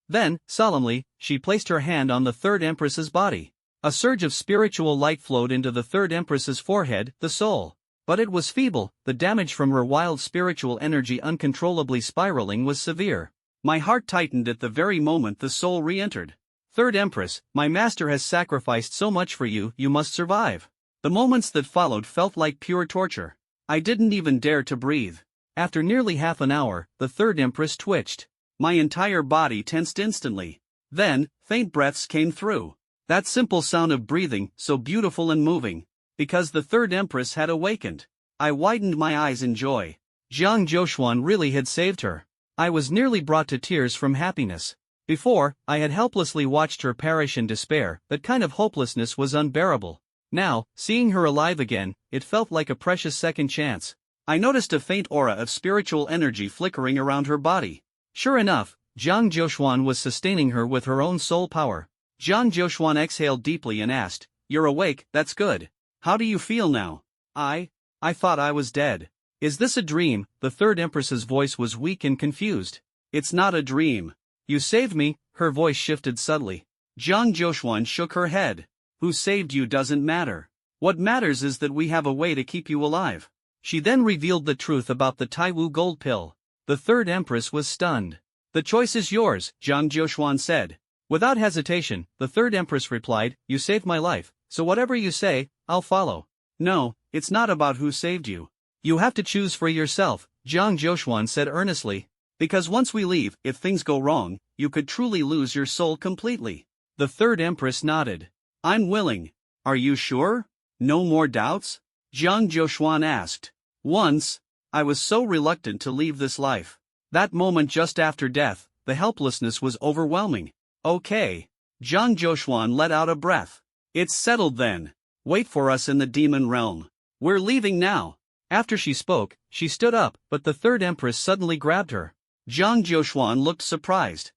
Then, solemnly, she placed her hand on the third empress's body. A surge of spiritual light flowed into the third empress's forehead, the soul. But it was feeble, the damage from her wild spiritual energy uncontrollably spiraling was severe. My heart tightened at the very moment the soul re-entered. Third Empress, my master has sacrificed so much for you, you must survive. The moments that followed felt like pure torture. I didn't even dare to breathe. After nearly half an hour, the third Empress twitched. My entire body tensed instantly. Then, faint breaths came through. That simple sound of breathing, so beautiful and moving. Because the third Empress had awakened. I widened my eyes in joy. Zhang Zhoushuan really had saved her. I was nearly brought to tears from happiness. Before, I had helplessly watched her perish in despair. That kind of hopelessness was unbearable. Now, seeing her alive again, it felt like a precious second chance. I noticed a faint aura of spiritual energy flickering around her body. Sure enough, Zhang Zhoushuan was sustaining her with her own soul power. Zhang Zhoushuan exhaled deeply and asked, "You're awake, that's good. How do you feel now?" I thought I was dead. Is this a dream?" The third Empress's voice was weak and confused. "It's not a dream. You saved me," her voice shifted subtly. Zhang Zhoushuan shook her head. "Who saved you doesn't matter. What matters is that we have a way to keep you alive." She then revealed the truth about the Taiwu gold pill. The third Empress was stunned. "The choice is yours," Zhang Zhoushuan said. Without hesitation, the third Empress replied, "You saved my life, so whatever you say, I'll follow." "No, it's not about who saved you. You have to choose for yourself," Zhang Zhoushuan said earnestly. "Because once we leave, if things go wrong, you could truly lose your soul completely." The third Empress nodded. "I'm willing." "Are you sure? No more doubts?" Zhang Zhoushuan asked. "Once, I was so reluctant to leave this life. That moment just after death, the helplessness was overwhelming." "Okay." Zhang Zhoushuan let out a breath. "It's settled then. Wait for us in the demon realm. We're leaving now." After she spoke, she stood up, but the third Empress suddenly grabbed her. Zhang Zhoushuan looked surprised.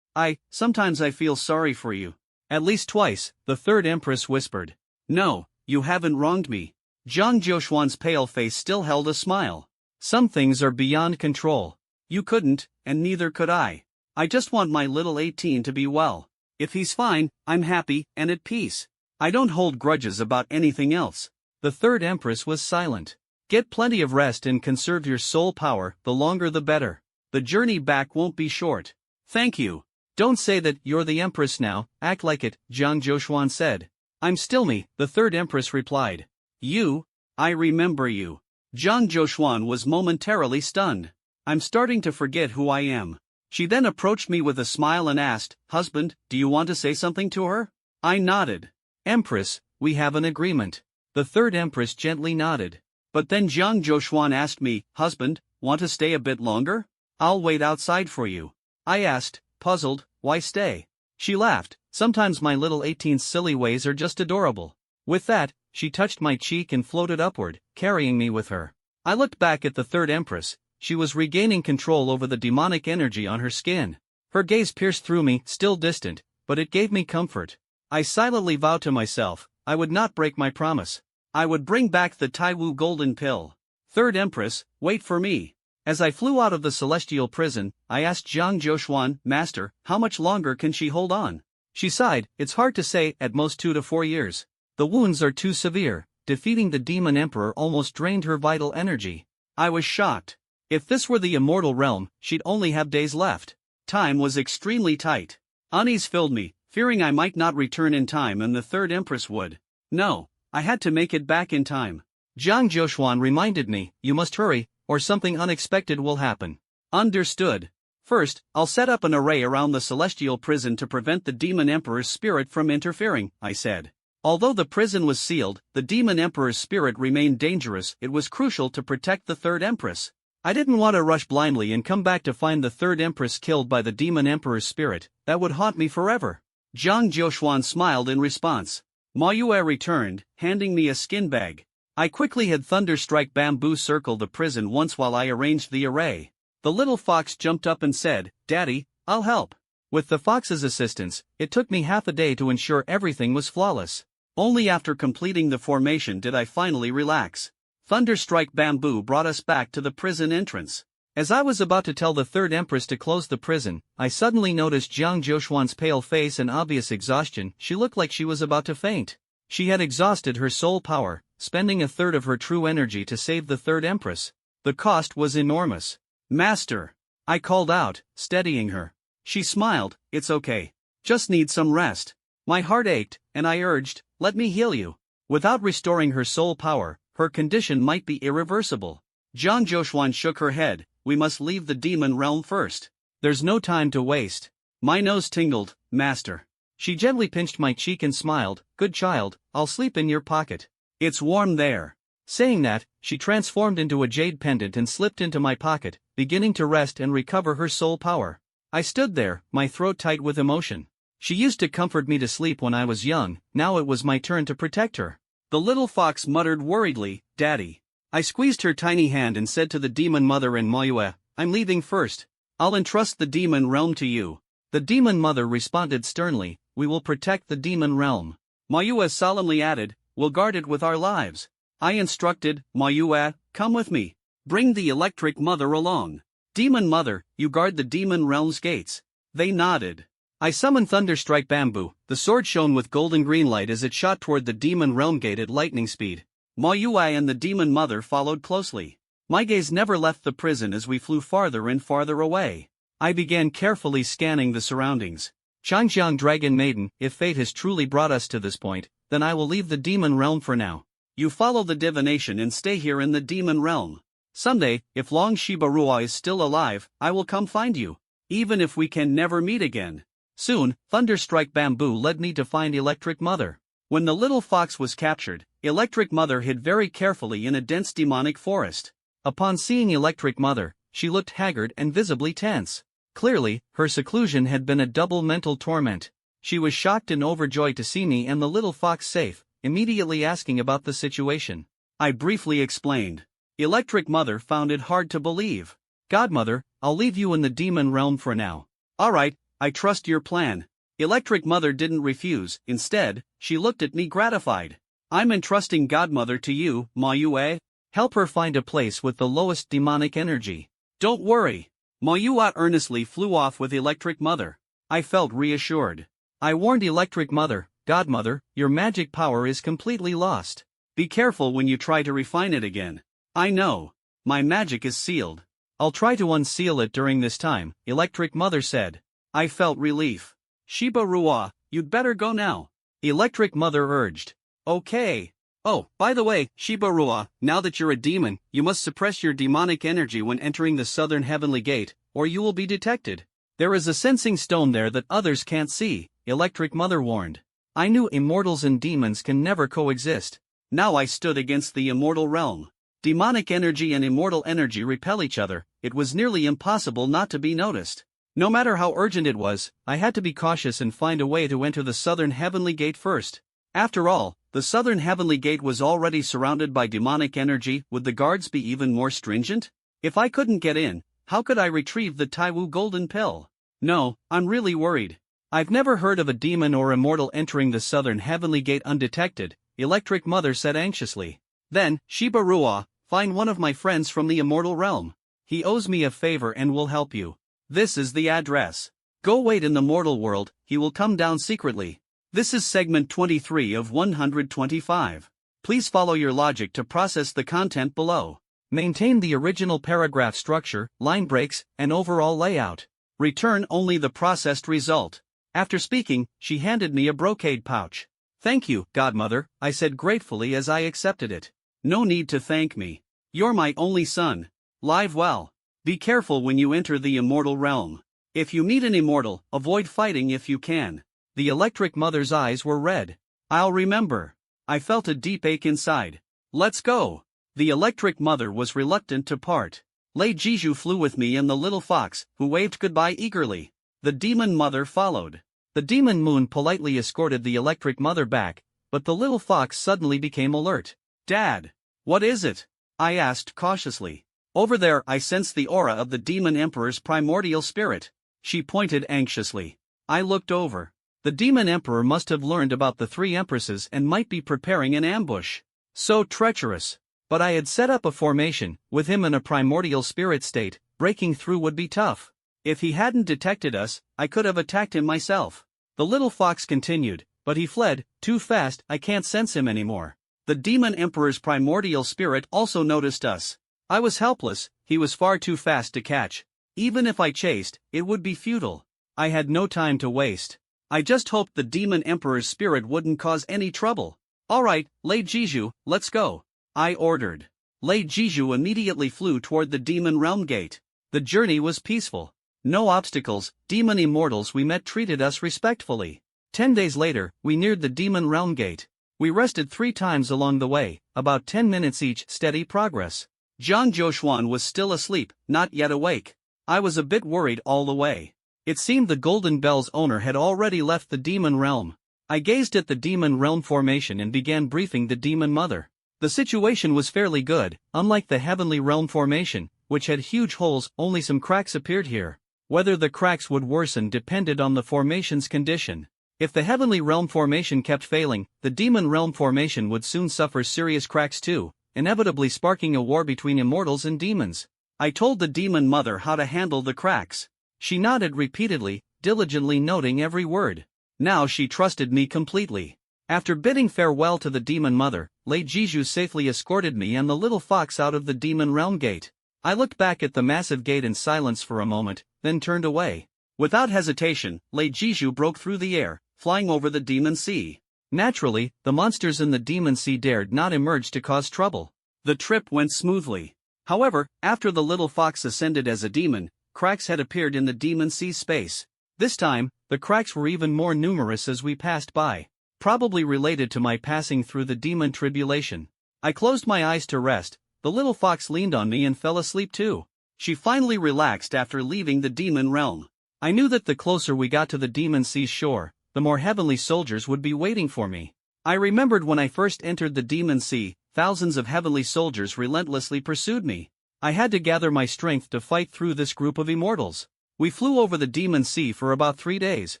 Sometimes I feel sorry for you." "At least twice," the third Empress whispered. "No, you haven't wronged me." Zhang Zhoushuan's pale face still held a smile. "Some things are beyond control. You couldn't, and neither could I. I just want my little 18 to be well. If he's fine, I'm happy and at peace. I don't hold grudges about anything else." The third Empress was silent. "Get plenty of rest and conserve your soul power, the longer the better. The journey back won't be short." "Thank you. Don't say that you're the Empress now, act like it," Zhang Zhoushuan said. "I'm still me," the third Empress replied. "You? I remember you." Zhang Zhoushuan was momentarily stunned. "I'm starting to forget who I am." She then approached me with a smile and asked, "Husband, do you want to say something to her?" I nodded. "Empress, we have an agreement." The third Empress gently nodded. But then Zhang Zhoushuan asked me, "Husband, want to stay a bit longer? I'll wait outside for you." I asked, puzzled, "Why stay?" She laughed. "Sometimes my little 18's silly ways are just adorable." With that, she touched my cheek and floated upward, carrying me with her. I looked back at the third Empress. She was regaining control over the demonic energy on her skin. Her gaze pierced through me, still distant, but it gave me comfort. I silently vowed to myself, I would not break my promise. I would bring back the Taiwu golden pill. Third Empress, wait for me. As I flew out of the celestial prison, I asked Zhang Zhoushuan, "Master, how much longer can she hold on?" She sighed, "It's hard to say, at most 2 to 4 years. The wounds are too severe. Defeating the demon emperor almost drained her vital energy." I was shocked. If this were the Immortal Realm, she'd only have days left. Time was extremely tight. Unease filled me, fearing I might not return in time and the third Empress would. No, I had to make it back in time. Zhang Zhoushuan reminded me, "You must hurry, or something unexpected will happen." Understood. "First, I'll set up an array around the celestial prison to prevent the demon emperor's spirit from interfering," I said. Although the prison was sealed, the demon emperor's spirit remained dangerous. It was crucial to protect the third Empress. I didn't want to rush blindly and come back to find the third Empress killed by the demon emperor's spirit. That would haunt me forever. Zhang Zhoushuan smiled in response. Ma Yue returned, handing me a skin bag. I quickly had Thunderstrike Bamboo circle the prison once while I arranged the array. The little fox jumped up and said, "Daddy, I'll help." With the fox's assistance, it took me half a day to ensure everything was flawless. Only after completing the formation did I finally relax. Thunderstrike Bamboo brought us back to the prison entrance. As I was about to tell the third empress to close the prison, I suddenly noticed Jiang Zhoushuan's pale face and obvious exhaustion. She looked like she was about to faint. She had exhausted her soul power, spending a third of her true energy to save the third empress. The cost was enormous. "Master," I called out, steadying her. She smiled. "It's okay. Just need some rest." My heart ached, and I urged, "Let me heal you." Without restoring her soul power, her condition might be irreversible. Jiang Zhoushuan shook her head. "We must leave the demon realm first. There's no time to waste." My nose tingled. "Master." She gently pinched my cheek and smiled. "Good child, I'll sleep in your pocket. It's warm there." Saying that, she transformed into a jade pendant and slipped into my pocket, beginning to rest and recover her soul power. I stood there, my throat tight with emotion. She used to comfort me to sleep when I was young, now it was my turn to protect her. The little fox muttered worriedly, "Daddy." I squeezed her tiny hand and said to the demon mother and Moyue, "I'm leaving first. I'll entrust the demon realm to you." The demon mother responded sternly, "We will protect the demon realm." Moyue solemnly added, "We'll guard it with our lives." I instructed, "Moyue, come with me. Bring the electric mother along. Demon mother, you guard the demon realm's gates." They nodded. I summoned Thunderstrike Bamboo. The sword shone with golden green light as it shot toward the demon realm gate at lightning speed. Moyue and the demon mother followed closely. My gaze never left the prison as we flew farther and farther away. I began carefully scanning the surroundings. Changjiang Dragon Maiden, if fate has truly brought us to this point, then I will leave the demon realm for now. You follow the divination and stay here in the demon realm. Someday, if Long Shiba Rua is still alive, I will come find you. Even if we can never meet again. Soon, Thunderstrike Bamboo led me to find Electric Mother. When the little fox was captured, Electric Mother hid very carefully in a dense demonic forest. Upon seeing Electric Mother, she looked haggard and visibly tense. Clearly, her seclusion had been a double mental torment. She was shocked and overjoyed to see me and the little fox safe, immediately asking about the situation. I briefly explained. Electric Mother found it hard to believe. "Godmother, I'll leave you in the demon realm for now." "All right, I trust your plan." Electric Mother didn't refuse. Instead, she looked at me gratified. "I'm entrusting Godmother to you, Moyue. Help her find a place with the lowest demonic energy." "Don't worry." Moyue earnestly flew off with Electric Mother. I felt reassured. I warned Electric Mother, "Godmother, your magic power is completely lost. Be careful when you try to refine it again." "I know. My magic is sealed." "I'll try to unseal it during this time," Electric Mother said. I felt relief. "Shiba Rua, you'd better go now," Electric Mother urged. "Okay. Oh, by the way, Shiba Rua, now that you're a demon, you must suppress your demonic energy when entering the southern heavenly gate, or you will be detected. There is a sensing stone there that others can't see," Electric Mother warned. I knew immortals and demons can never coexist. Now I stood against the immortal realm. Demonic energy and immortal energy repel each other. It was nearly impossible not to be noticed. No matter how urgent it was, I had to be cautious and find a way to enter the southern heavenly gate first. After all, the southern heavenly gate was already surrounded by demonic energy. Would the guards be even more stringent? If I couldn't get in, how could I retrieve the Taiwu golden pill? No, I'm really worried. I've never heard of a demon or immortal entering the southern heavenly gate undetected, Electric Mother said anxiously. Then, Shiba Rua, find one of my friends from the immortal realm. He owes me a favor and will help you. This is the address. Go wait in the mortal world, he will come down secretly. This is segment 23 of 125. Please follow your logic to process the content below. Maintain the original paragraph structure, line breaks, and overall layout. Return only the processed result. After speaking, she handed me a brocade pouch. "Thank you, Godmother," I said gratefully as I accepted it. "No need to thank me. You're my only son. Live well. Be careful when you enter the immortal realm. If you meet an immortal, avoid fighting if you can." The Electric Mother's eyes were red. "I'll remember." I felt a deep ache inside. "Let's go." The Electric Mother was reluctant to part. Lei Jiju flew with me and the little fox, who waved goodbye eagerly. The Demon Mother followed. The Demon Moon politely escorted the Electric Mother back, but the little fox suddenly became alert. "Dad, what is it?" I asked cautiously. "Over there I sense the aura of the Demon Emperor's primordial spirit." She pointed anxiously. I looked over. The Demon Emperor must have learned about the three empresses and might be preparing an ambush. So treacherous. But I had set up a formation, with him in a primordial spirit state, breaking through would be tough. If he hadn't detected us, I could have attacked him myself. The little fox continued, but he fled, too fast, I can't sense him anymore. The demon emperor's primordial spirit also noticed us. I was helpless, he was far too fast to catch. Even if I chased, it would be futile. I had no time to waste. I just hoped the demon emperor's spirit wouldn't cause any trouble. Alright, Lei Jiju, let's go, I ordered. Lei Jiju immediately flew toward the demon realm gate. The journey was peaceful. No obstacles, demon immortals we met treated us respectfully. 10 days later, we neared the demon realm gate. We rested 3 times along the way, about 10 minutes each, steady progress. Zhang Zhoshuan was still asleep, not yet awake. I was a bit worried all the way. It seemed the Golden Bell's owner had already left the demon realm. I gazed at the demon realm formation and began briefing the demon mother. The situation was fairly good, unlike the heavenly realm formation, which had huge holes, only some cracks appeared here. Whether the cracks would worsen depended on the formation's condition. If the heavenly realm formation kept failing, the demon realm formation would soon suffer serious cracks too, inevitably sparking a war between immortals and demons. I told the demon mother how to handle the cracks. She nodded repeatedly, diligently noting every word. Now she trusted me completely. After bidding farewell to the demon mother, Lei Jiju safely escorted me and the little fox out of the demon realm gate. I looked back at the massive gate in silence for a moment, then turned away. Without hesitation, Lei Jiju broke through the air, flying over the demon sea. Naturally, the monsters in the demon sea dared not emerge to cause trouble. The trip went smoothly. However, after the little fox ascended as a demon, cracks had appeared in the demon sea space. This time, the cracks were even more numerous as we passed by, probably related to my passing through the demon tribulation. I closed my eyes to rest. The little fox leaned on me and fell asleep too. She finally relaxed after leaving the demon realm. I knew that the closer we got to the demon sea's shore, the more heavenly soldiers would be waiting for me. I remembered when I first entered the demon sea, thousands of heavenly soldiers relentlessly pursued me. I had to gather my strength to fight through this group of immortals. We flew over the demon sea for about 3 days,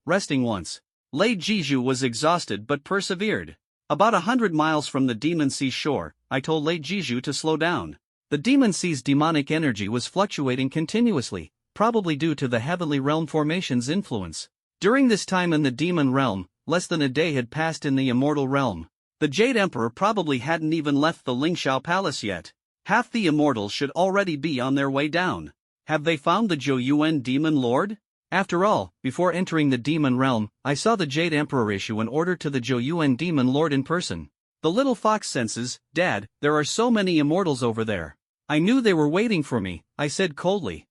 resting once. Lei Jiju was exhausted but persevered. About 100 miles from the demon sea shore, I told Lei Jiju to slow down. The demon sea's demonic energy was fluctuating continuously, probably due to the heavenly realm formation's influence. During this time in the demon realm, less than a day had passed in the immortal realm. The Jade Emperor probably hadn't even left the Lingxiao Palace yet. Half the immortals should already be on their way down. Have they found the Yuan demon lord? After all, before entering the demon realm, I saw the Jade Emperor issue an order to the Yuan demon lord in person. The little fox senses, Dad, there are so many immortals over there. I knew they were waiting for me, I said coldly.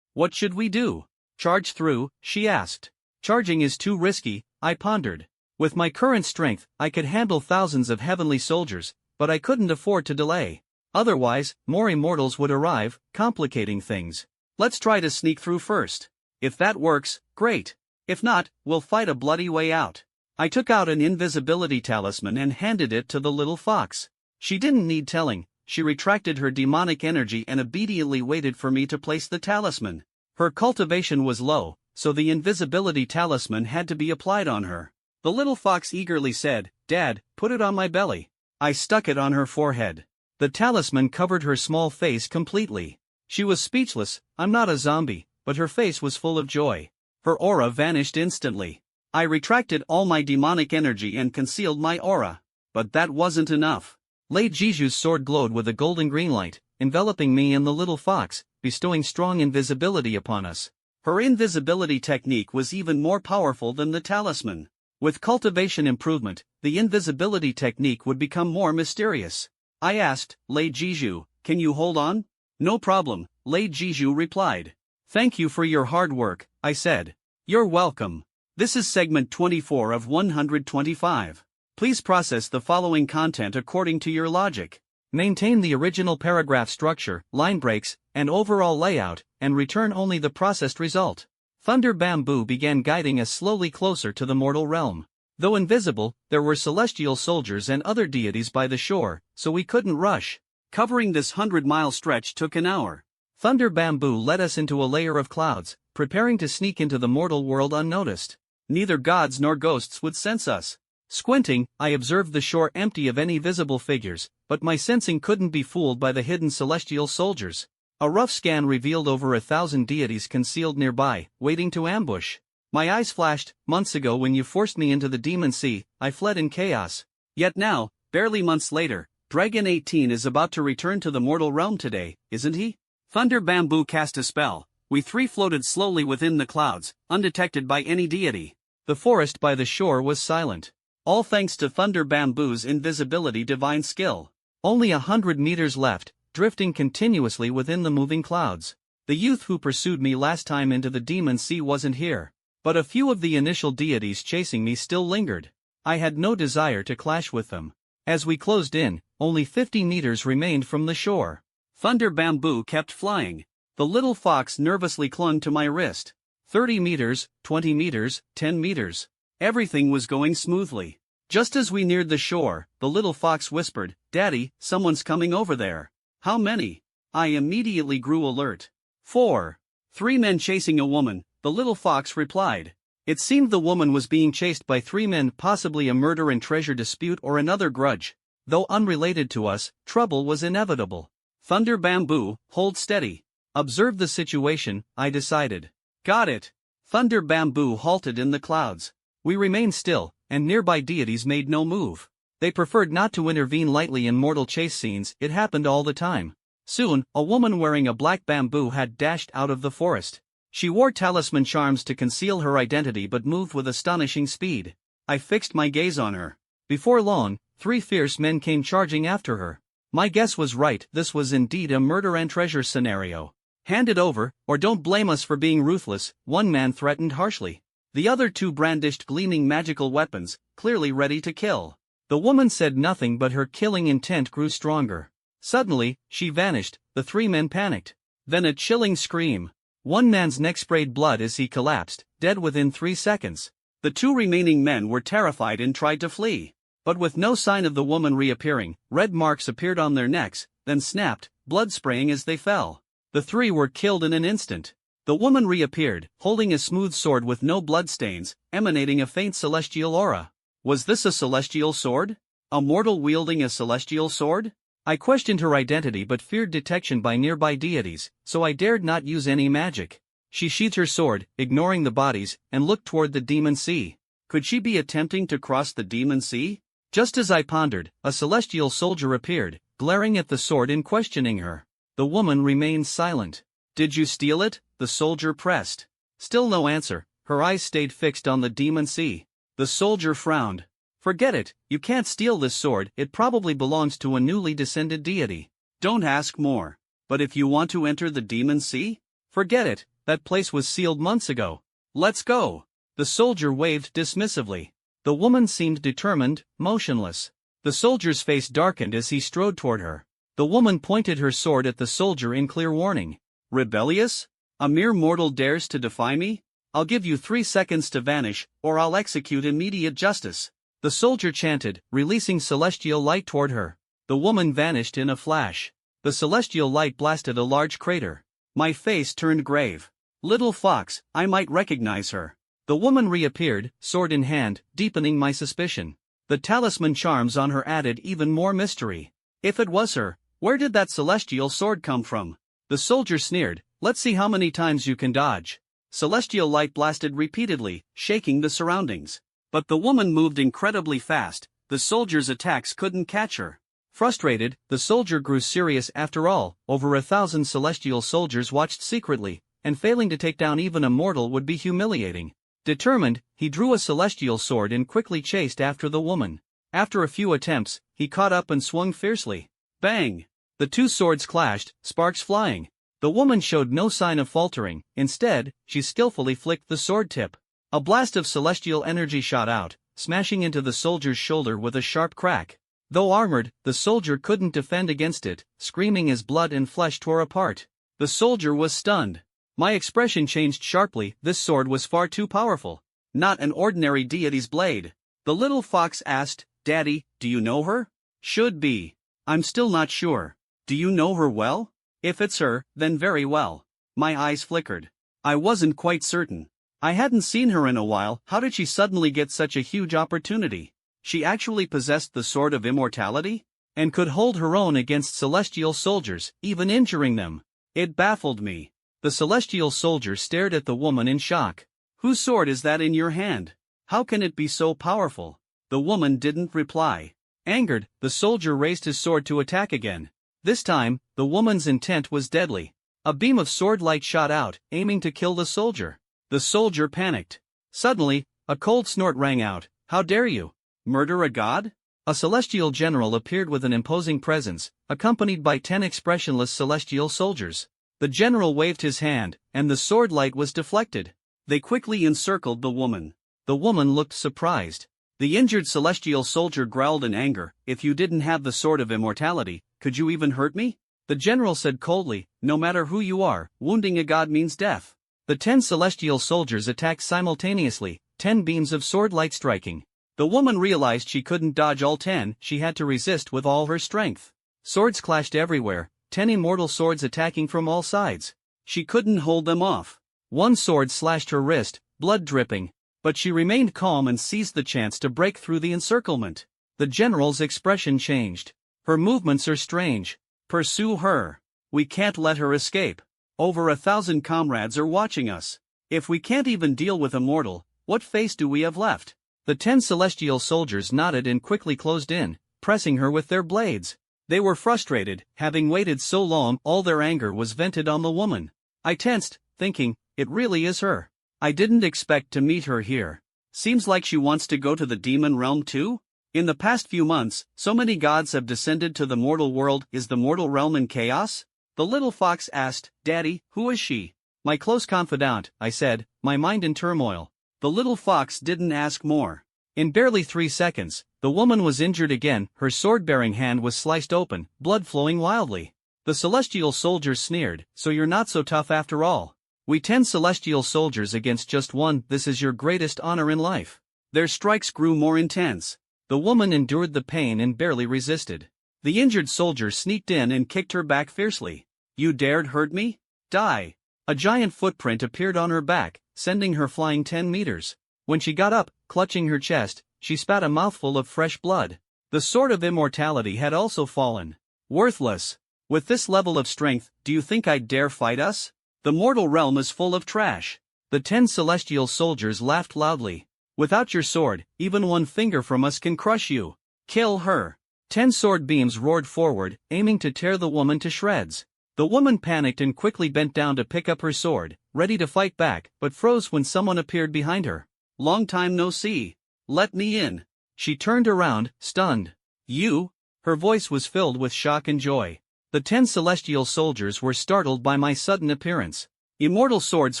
What should we do? Charge through, she asked. Charging is too risky, I pondered. With my current strength, I could handle thousands of heavenly soldiers, but I couldn't afford to delay. Otherwise, more immortals would arrive, complicating things. Let's try to sneak through first. If that works, great. If not, we'll fight a bloody way out. I took out an invisibility talisman and handed it to the little fox. She didn't need telling. She retracted her demonic energy and obediently waited for me to place the talisman. Her cultivation was low, so the invisibility talisman had to be applied on her. The little fox eagerly said, Dad, put it on my belly. I stuck it on her forehead. The talisman covered her small face completely. She was speechless. I'm not a zombie, but her face was full of joy. Her aura vanished instantly. I retracted all my demonic energy and concealed my aura. But that wasn't enough. Lei Jiju's sword glowed with a golden green light, enveloping me and the little fox, bestowing strong invisibility upon us. Her invisibility technique was even more powerful than the talisman. With cultivation improvement, the invisibility technique would become more mysterious. I asked, Lei Jiju, can you hold on? No problem, Lei Jiju replied. Thank you for your hard work, I said. You're welcome. This is segment 24 of 125. Please process the following content according to your logic. Maintain the original paragraph structure, line breaks, and overall layout, and return only the processed result. Thunder Bamboo began guiding us slowly closer to the mortal realm. Though invisible, there were celestial soldiers and other deities by the shore, so we couldn't rush. Covering this 100-mile stretch took an hour. Thunder Bamboo led us into a layer of clouds, preparing to sneak into the mortal world unnoticed. Neither gods nor ghosts would sense us. Squinting, I observed the shore empty of any visible figures, but my sensing couldn't be fooled by the hidden celestial soldiers. A rough scan revealed over 1,000 deities concealed nearby, waiting to ambush. My eyes flashed. Months ago when you forced me into the demon sea, I fled in chaos. Yet now, barely months later, Dragon 18 is about to return to the mortal realm today, isn't he? Thunder Bamboo cast a spell. We three floated slowly within the clouds, undetected by any deity. The forest by the shore was silent. All thanks to Thunder Bamboo's invisibility divine skill. Only 100 meters left, drifting continuously within the moving clouds. The youth who pursued me last time into the demon sea wasn't here. But a few of the initial deities chasing me still lingered. I had no desire to clash with them. As we closed in, only 50 meters remained from the shore. Thunder Bamboo kept flying. The little fox nervously clung to my wrist. 30 meters, 20 meters, 10 meters. Everything was going smoothly. Just as we neared the shore, the little fox whispered, "Daddy, someone's coming over there." "How many?" I immediately grew alert. 4. 3 men chasing a woman, the little fox replied. It seemed the woman was being chased by 3 men, possibly a murder and treasure dispute or another grudge. Though unrelated to us, trouble was inevitable. Thunder Bamboo, hold steady. Observe the situation, I decided. Got it. Thunder Bamboo halted in the clouds. We remained still, and nearby deities made no move. They preferred not to intervene lightly in mortal chase scenes. It happened all the time. Soon, a woman wearing a black bamboo had dashed out of the forest. She wore talisman charms to conceal her identity but moved with astonishing speed. I fixed my gaze on her. Before long, 3 fierce men came charging after her. My guess was right, this was indeed a murder and treasure scenario. "Hand it over, or don't blame us for being ruthless," one man threatened harshly. The other 2 brandished gleaming magical weapons, clearly ready to kill. The woman said nothing, but her killing intent grew stronger. Suddenly, she vanished. The 3 men panicked. Then a chilling scream. One man's neck sprayed blood as he collapsed, dead within 3 seconds. The 2 remaining men were terrified and tried to flee. But with no sign of the woman reappearing, red marks appeared on their necks, then snapped, blood spraying as they fell. The 3 were killed in an instant. The woman reappeared, holding a smooth sword with no bloodstains, emanating a faint celestial aura. Was this a celestial sword? A mortal wielding a celestial sword? I questioned her identity but feared detection by nearby deities, so I dared not use any magic. She sheathed her sword, ignoring the bodies, and looked toward the demon sea. Could she be attempting to cross the demon sea? Just as I pondered, a celestial soldier appeared, glaring at the sword and questioning her. The woman remained silent. "Did you steal it?" the soldier pressed. Still no answer. Her eyes stayed fixed on the demon sea. The soldier frowned. "Forget it, you can't steal this sword, it probably belongs to a newly descended deity. Don't ask more. But if you want to enter the demon sea? Forget it, that place was sealed months ago. Let's go." The soldier waved dismissively. The woman seemed determined, motionless. The soldier's face darkened as he strode toward her. The woman pointed her sword at the soldier in clear warning. "Rebellious? A mere mortal dares to defy me? I'll give you 3 seconds to vanish, or I'll execute immediate justice." The soldier chanted, releasing celestial light toward her. The woman vanished in a flash. The celestial light blasted a large crater. My face turned grave. "Little fox, I might recognize her." The woman reappeared, sword in hand, deepening my suspicion. The talisman charms on her added even more mystery. If it was her, where did that celestial sword come from? The soldier sneered, "Let's see how many times you can dodge." Celestial light blasted repeatedly, shaking the surroundings. But the woman moved incredibly fast. The soldier's attacks couldn't catch her. Frustrated, the soldier grew serious. After all, over 1,000 celestial soldiers watched secretly, and failing to take down even a mortal would be humiliating. Determined, he drew a celestial sword and quickly chased after the woman. After a few attempts, he caught up and swung fiercely. Bang! The 2 swords clashed, sparks flying. The woman showed no sign of faltering. Instead, she skillfully flicked the sword tip. A blast of celestial energy shot out, smashing into the soldier's shoulder with a sharp crack. Though armored, the soldier couldn't defend against it, screaming as blood and flesh tore apart. The soldier was stunned. My expression changed sharply. This sword was far too powerful. Not an ordinary deity's blade. The little fox asked, "Daddy, do you know her?" "Should be. I'm still not sure." "Do you know her well?" "If it's her, then very well." My eyes flickered. I wasn't quite certain. I hadn't seen her in a while. How did she suddenly get such a huge opportunity? She actually possessed the sword of immortality? And could hold her own against celestial soldiers, even injuring them. It baffled me. The celestial soldier stared at the woman in shock. Whose sword is that in your hand? How can it be so powerful? The woman didn't reply. Angered, the soldier raised his sword to attack again. This time, the woman's intent was deadly. A beam of sword light shot out, aiming to kill the soldier. The soldier panicked. Suddenly, a cold snort rang out. How dare you? Murder a god? A celestial general appeared with an imposing presence, accompanied by 10 expressionless celestial soldiers. The general waved his hand, and the sword light was deflected. They quickly encircled the woman. The woman looked surprised. The injured celestial soldier growled in anger, "If you didn't have the sword of immortality, could you even hurt me?" The general said coldly, "No matter who you are, wounding a god means death." The 10 celestial soldiers attacked simultaneously, 10 beams of sword light striking. The woman realized she couldn't dodge all 10, she had to resist with all her strength. Swords clashed everywhere, 10 immortal swords attacking from all sides. She couldn't hold them off. One sword slashed her wrist, blood dripping, but she remained calm and seized the chance to break through the encirclement. The general's expression changed. Her movements are strange. Pursue her. We can't let her escape. Over 1,000 comrades are watching us. If we can't even deal with a mortal, what face do we have left? The 10 celestial soldiers nodded and quickly closed in, pressing her with their blades. They were frustrated, having waited so long. All their anger was vented on the woman. I tensed, thinking, it really is her. I didn't expect to meet her here. Seems like she wants to go to the demon realm too? In the past few months, so many gods have descended to the mortal world. Is the mortal realm in chaos? The little fox asked, "Daddy, who is she?" "My close confidant," I said, my mind in turmoil. The little fox didn't ask more. In barely 3 seconds, the woman was injured again. Her sword-bearing hand was sliced open, blood flowing wildly. The celestial soldiers sneered, "So you're not so tough after all. We 10 celestial soldiers against just one. This is your greatest honor in life." Their strikes grew more intense. The woman endured the pain and barely resisted. The injured soldier sneaked in and kicked her back fiercely. "You dared hurt me? Die!" A giant footprint appeared on her back, sending her flying 10 meters. When she got up, clutching her chest, she spat a mouthful of fresh blood. The sword of immortality had also fallen. Worthless. With this level of strength, do you think I'd dare fight us? The mortal realm is full of trash. The 10 celestial soldiers laughed loudly. "Without your sword, even one finger from us can crush you. Kill her." 10 sword beams roared forward, aiming to tear the woman to shreds. The woman panicked and quickly bent down to pick up her sword, ready to fight back, but froze when someone appeared behind her. "Long time no see. Let me in." She turned around, stunned. "You?" Her voice was filled with shock and joy. The 10 celestial soldiers were startled by my sudden appearance. Immortal swords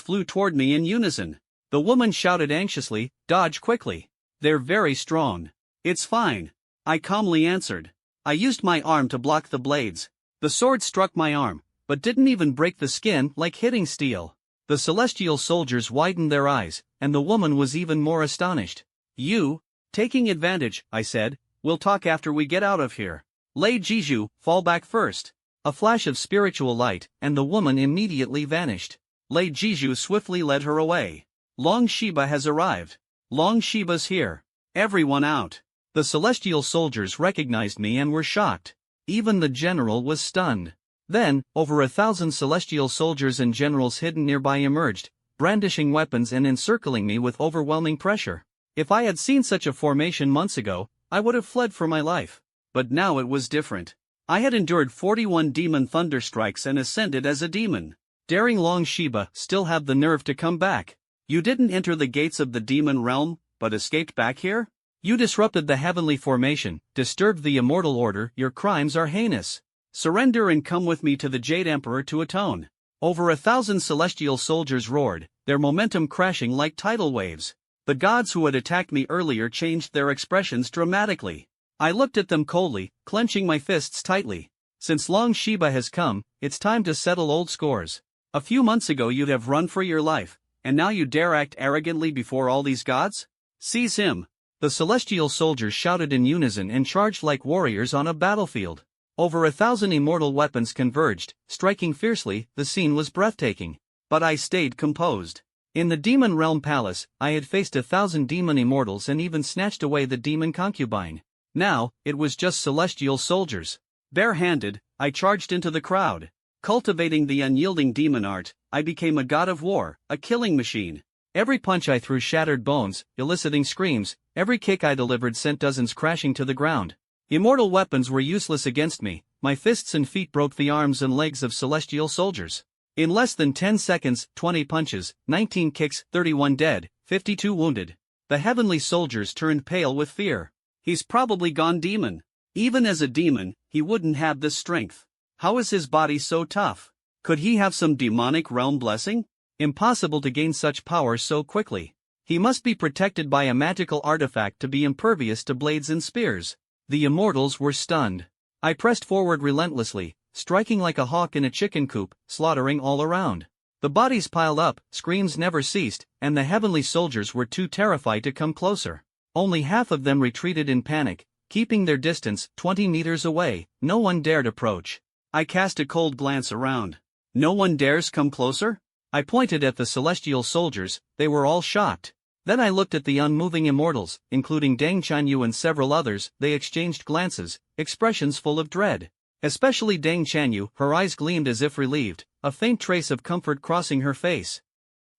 flew toward me in unison. The woman shouted anxiously, "Dodge quickly. They're very strong." "It's fine," I calmly answered. I used my arm to block the blades. The sword struck my arm, but didn't even break the skin like hitting steel. The celestial soldiers widened their eyes, and the woman was even more astonished. "You?" "Taking advantage," I said. "We'll talk after we get out of here. Lei Jiju, fall back first." A flash of spiritual light, and the woman immediately vanished. Lei Jiju swiftly led her away. "Long Shiba has arrived. Long Shiba's here. Everyone out." The celestial soldiers recognized me and were shocked. Even the general was stunned. Then, over 1,000 celestial soldiers and generals hidden nearby emerged, brandishing weapons and encircling me with overwhelming pressure. If I had seen such a formation months ago, I would have fled for my life. But now it was different. I had endured 41 demon thunder strikes and ascended as a demon. Daring Long Shiba still have the nerve to come back. "You didn't enter the gates of the demon realm, but escaped back here? You disrupted the heavenly formation, disturbed the immortal order. Your crimes are heinous. Surrender and come with me to the Jade Emperor to atone." Over 1,000 celestial soldiers roared, their momentum crashing like tidal waves. The gods who had attacked me earlier changed their expressions dramatically. I looked at them coldly, clenching my fists tightly. "Since Long Shiba has come, it's time to settle old scores. A few months ago you'd have run for your life, and now you dare act arrogantly before all these gods? Seize him." The celestial soldiers shouted in unison and charged like warriors on a battlefield. Over 1,000 immortal weapons converged, striking fiercely. The scene was breathtaking. But I stayed composed. In the Demon Realm Palace, I had faced 1,000 demon immortals and even snatched away the demon concubine. Now, it was just celestial soldiers. Bare-handed, I charged into the crowd. Cultivating the unyielding demon art, I became a god of war, a killing machine. Every punch I threw shattered bones, eliciting screams. Every kick I delivered sent dozens crashing to the ground. Immortal weapons were useless against me. My fists and feet broke the arms and legs of celestial soldiers. In less than 10 seconds, 20 punches, 19 kicks, 31 dead, 52 wounded. The heavenly soldiers turned pale with fear. He's probably gone demon. Even as a demon, he wouldn't have this strength. How is his body so tough? Could he have some demonic realm blessing? Impossible to gain such power so quickly. He must be protected by a magical artifact to be impervious to blades and spears. The immortals were stunned. I pressed forward relentlessly, striking like a hawk in a chicken coop, slaughtering all around. The bodies piled up, screams never ceased, and the heavenly soldiers were too terrified to come closer. Only half of them retreated in panic, keeping their distance 20 meters away. No one dared approach. I cast a cold glance around. No one dares come closer? I pointed at the celestial soldiers. They were all shocked. Then I looked at the unmoving immortals, including Deng Chanyu and several others. They exchanged glances, expressions full of dread. Especially Deng Chanyu, her eyes gleamed as if relieved, a faint trace of comfort crossing her face.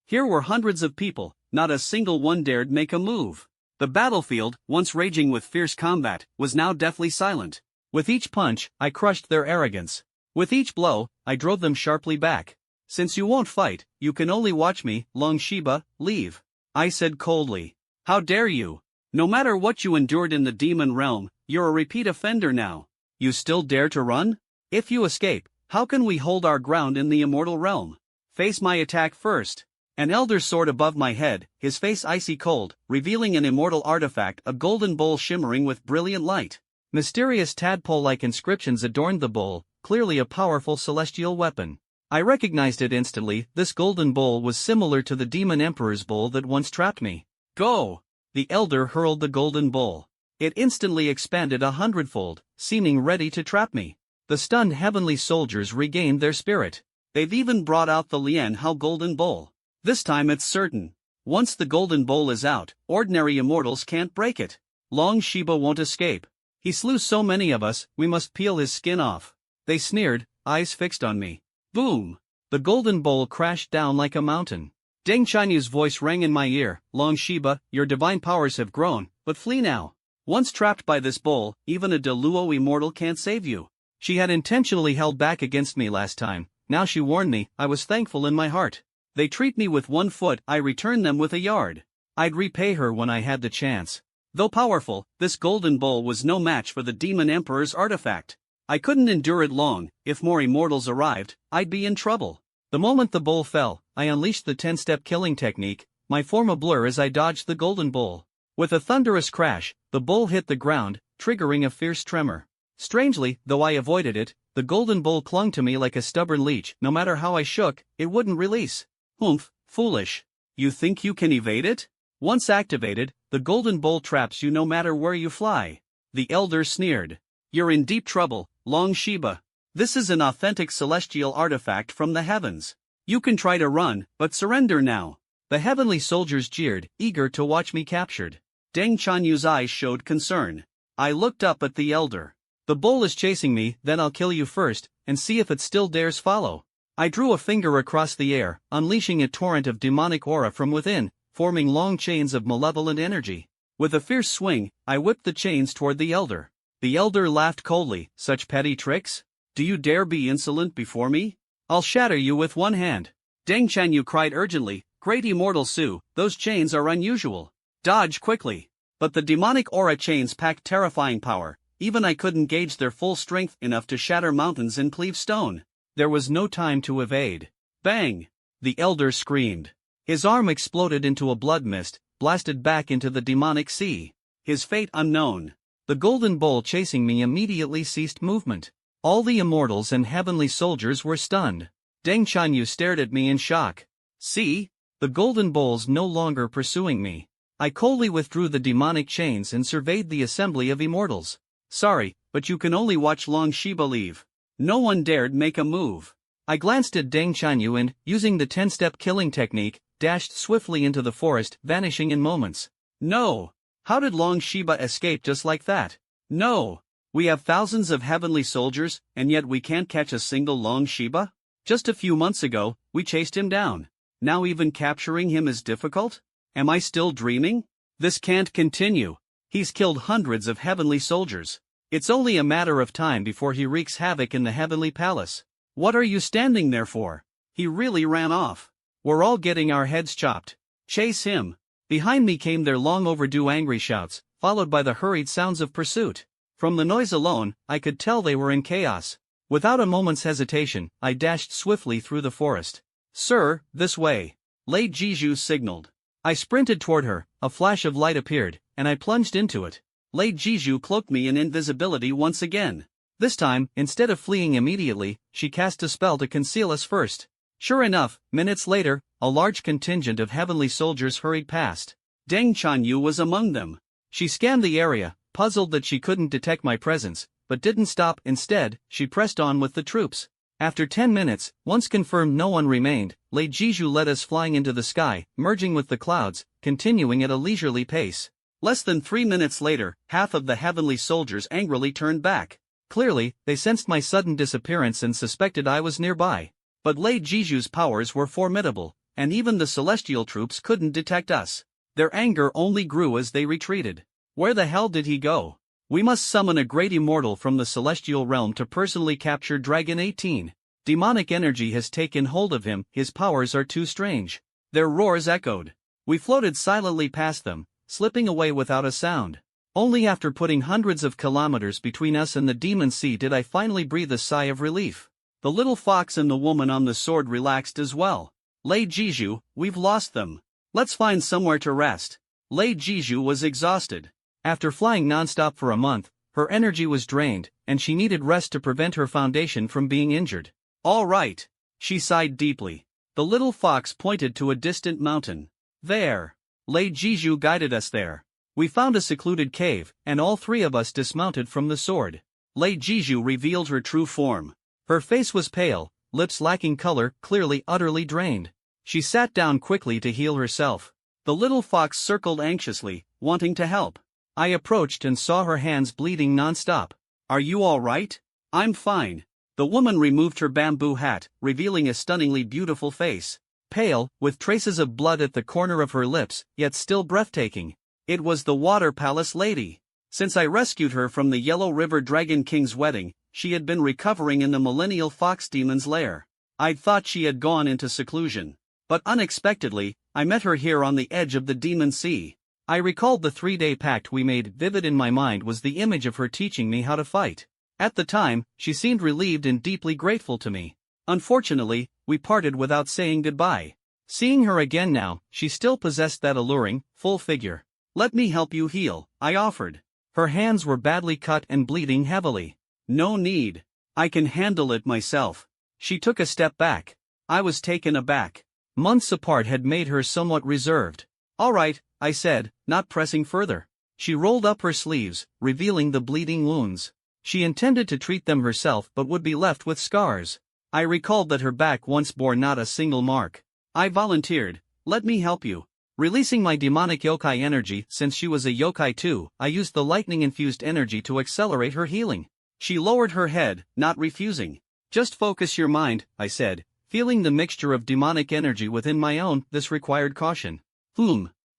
Here were hundreds of people, not a single one dared make a move. The battlefield, once raging with fierce combat, was now deathly silent. With each punch, I crushed their arrogance. With each blow, I drove them sharply back. Since you won't fight, you can only watch me. Long Shiba, leave. I said coldly. How dare you? No matter what you endured in the demon realm, you're a repeat offender now. You still dare to run? If you escape, how can we hold our ground in the immortal realm? Face my attack first. An elder soared above my head, his face icy cold, revealing an immortal artifact, a golden bowl shimmering with brilliant light. Mysterious tadpole-like inscriptions adorned the bowl, clearly a powerful celestial weapon. I recognized it instantly. This golden bowl was similar to the demon emperor's bowl that once trapped me. Go! The elder hurled the golden bowl. It instantly expanded 100-fold, seeming ready to trap me. The stunned heavenly soldiers regained their spirit. They've even brought out the Lian Hao golden bowl. This time it's certain. Once the golden bowl is out, ordinary immortals can't break it. Long Shiba won't escape. He slew so many of us, we must peel his skin off. They sneered, eyes fixed on me. Boom! The golden bowl crashed down like a mountain. Deng Chanyu's voice rang in my ear. Long Shiba, your divine powers have grown, but flee now. Once trapped by this bowl, even a Deluo immortal can't save you. She had intentionally held back against me last time. Now she warned me. I was thankful in my heart. They treat me with 1 foot, I return them with a yard. I'd repay her when I had the chance. Though powerful, this golden bowl was no match for the demon emperor's artifact. I couldn't endure it long. If more immortals arrived, I'd be in trouble. The moment the bowl fell, I unleashed the 10-step killing technique, my form a blur as I dodged the golden bowl. With a thunderous crash, the bowl hit the ground, triggering a fierce tremor. Strangely, though I avoided it, the golden bowl clung to me like a stubborn leech. No matter how I shook, it wouldn't release. Humph, foolish. You think you can evade it? Once activated, the golden bowl traps you no matter where you fly. The elder sneered. You're in deep trouble, Long Shiba. This is an authentic celestial artifact from the heavens. You can try to run, but surrender now. The heavenly soldiers jeered, eager to watch me captured. Deng Chanyu's eyes showed concern. I looked up at the elder. The bowl is chasing me, then I'll kill you first, and see if it still dares follow. I drew a finger across the air, unleashing a torrent of demonic aura from within, forming long chains of malevolent energy. With a fierce swing, I whipped the chains toward the elder. The elder laughed coldly. Such petty tricks? Do you dare be insolent before me? I'll shatter you with one hand. Deng Chanyu cried urgently, Great Immortal Su, those chains are unusual. Dodge quickly. But the demonic aura chains packed terrifying power. Even I couldn't gauge their full strength enough to shatter mountains and cleave stone. There was no time to evade. Bang! The elder screamed. His arm exploded into a blood mist, blasted back into the demonic sea. His fate unknown. The golden bowl chasing me immediately ceased movement. All the immortals and heavenly soldiers were stunned. Deng Chanyu stared at me in shock. See? The golden bowl's no longer pursuing me. I coldly withdrew the demonic chains and surveyed the assembly of immortals. Sorry, but you can only watch Long Shiba leave. No one dared make a move. I glanced at Deng Chanyu and, using the 10-step killing technique, dashed swiftly into the forest, vanishing in moments. No! How did Long Shiba escape just like that? No! We have thousands of heavenly soldiers, and yet we can't catch a single Long Shiba? Just a few months ago, we chased him down. Now even capturing him is difficult? Am I still dreaming? This can't continue. He's killed hundreds of heavenly soldiers. It's only a matter of time before he wreaks havoc in the heavenly palace. What are you standing there for? He really ran off. We're all getting our heads chopped. Chase him. Behind me came their long overdue angry shouts, followed by the hurried sounds of pursuit. From the noise alone, I could tell they were in chaos. Without a moment's hesitation, I dashed swiftly through the forest. Sir, this way. Lady Jiju signaled. I sprinted toward her, a flash of light appeared, and I plunged into it. Lady Jiju cloaked me in invisibility once again. This time, instead of fleeing immediately, she cast a spell to conceal us first. Sure enough, minutes later, a large contingent of heavenly soldiers hurried past. Deng Chanyu was among them. She scanned the area, puzzled that she couldn't detect my presence, but didn't stop. Instead, she pressed on with the troops. After 10 minutes, once confirmed no one remained, Lady Jiju led us flying into the sky, merging with the clouds, continuing at a leisurely pace. Less than 3 minutes later, half of the heavenly soldiers angrily turned back. Clearly, they sensed my sudden disappearance and suspected I was nearby. But Lady Jiju's powers were formidable, and even the celestial troops couldn't detect us. Their anger only grew as they retreated. Where the hell did he go? We must summon a great immortal from the celestial realm to personally capture Dragon 18. Demonic energy has taken hold of him, his powers are too strange. Their roars echoed. We floated silently past them, slipping away without a sound. Only after putting hundreds of kilometers between us and the demon sea did I finally breathe a sigh of relief. The little fox and the woman on the sword relaxed as well. Lady Jiju, we've lost them. Let's find somewhere to rest. Lady Jiju was exhausted. After flying nonstop for a month, her energy was drained, and she needed rest to prevent her foundation from being injured. All right. She sighed deeply. The little fox pointed to a distant mountain. There. Lady Jiju guided us there. We found a secluded cave, and all three of us dismounted from the sword. Lady Jiju revealed her true form. Her face was pale, lips lacking color, clearly utterly drained. She sat down quickly to heal herself. The little fox circled anxiously, wanting to help. I approached and saw her hands bleeding non-stop. Are you all right? I'm fine. The woman removed her bamboo hat, revealing a stunningly beautiful face. Pale, with traces of blood at the corner of her lips, yet still breathtaking. It was the Water Palace lady. Since I rescued her from the Yellow River Dragon King's wedding, she had been recovering in the Millennial Fox Demon's lair. I'd thought she had gone into seclusion. But unexpectedly, I met her here on the edge of the Demon Sea. I recalled the 3-day pact we made. Vivid in my mind was the image of her teaching me how to fight. At the time, she seemed relieved and deeply grateful to me. Unfortunately, we parted without saying goodbye. Seeing her again now, she still possessed that alluring, full figure. Let me help you heal, I offered. Her hands were badly cut and bleeding heavily. No need. I can handle it myself. She took a step back. I was taken aback. Months apart had made her somewhat reserved. All right, I said, not pressing further. She rolled up her sleeves, revealing the bleeding wounds. She intended to treat them herself but would be left with scars. I recalled that her back once bore not a single mark. I volunteered, let me help you. Releasing my demonic yokai energy, since she was a yokai too, I used the lightning-infused energy to accelerate her healing. She lowered her head, not refusing. Just focus your mind, I said, feeling the mixture of demonic energy within my own. This required caution.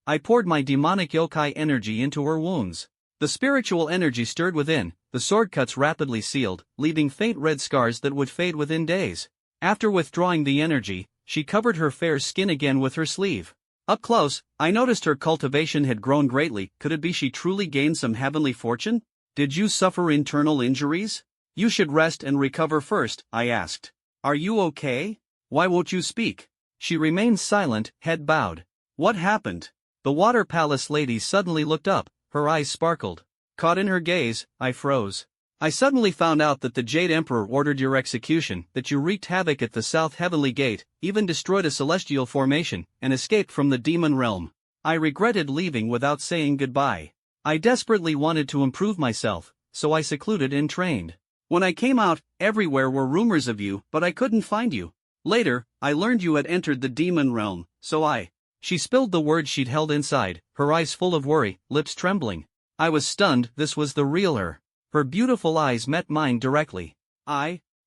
I poured my demonic yokai energy into her wounds. The spiritual energy stirred within, the sword cuts rapidly sealed, leaving faint red scars that would fade within days. After withdrawing the energy, she covered her fair skin again with her sleeve. Up close, I noticed her cultivation had grown greatly. Could it be she truly gained some heavenly fortune? Did you suffer internal injuries? You should rest and recover first, I asked. Are you okay? Why won't you speak? She remained silent, head bowed. What happened? The Water Palace lady suddenly looked up, her eyes sparkled. Caught in her gaze, I froze. I suddenly found out that the Jade Emperor ordered your execution, that you wreaked havoc at the South Heavenly Gate, even destroyed a celestial formation, and escaped from the demon realm. I regretted leaving without saying goodbye. I desperately wanted to improve myself, so I secluded and trained. When I came out, everywhere were rumors of you, but I couldn't find you. Later, I learned you had entered the demon realm, so I... She spilled the words she'd held inside, her eyes full of worry, lips trembling. I was stunned. This was the real her. Her beautiful eyes met mine directly.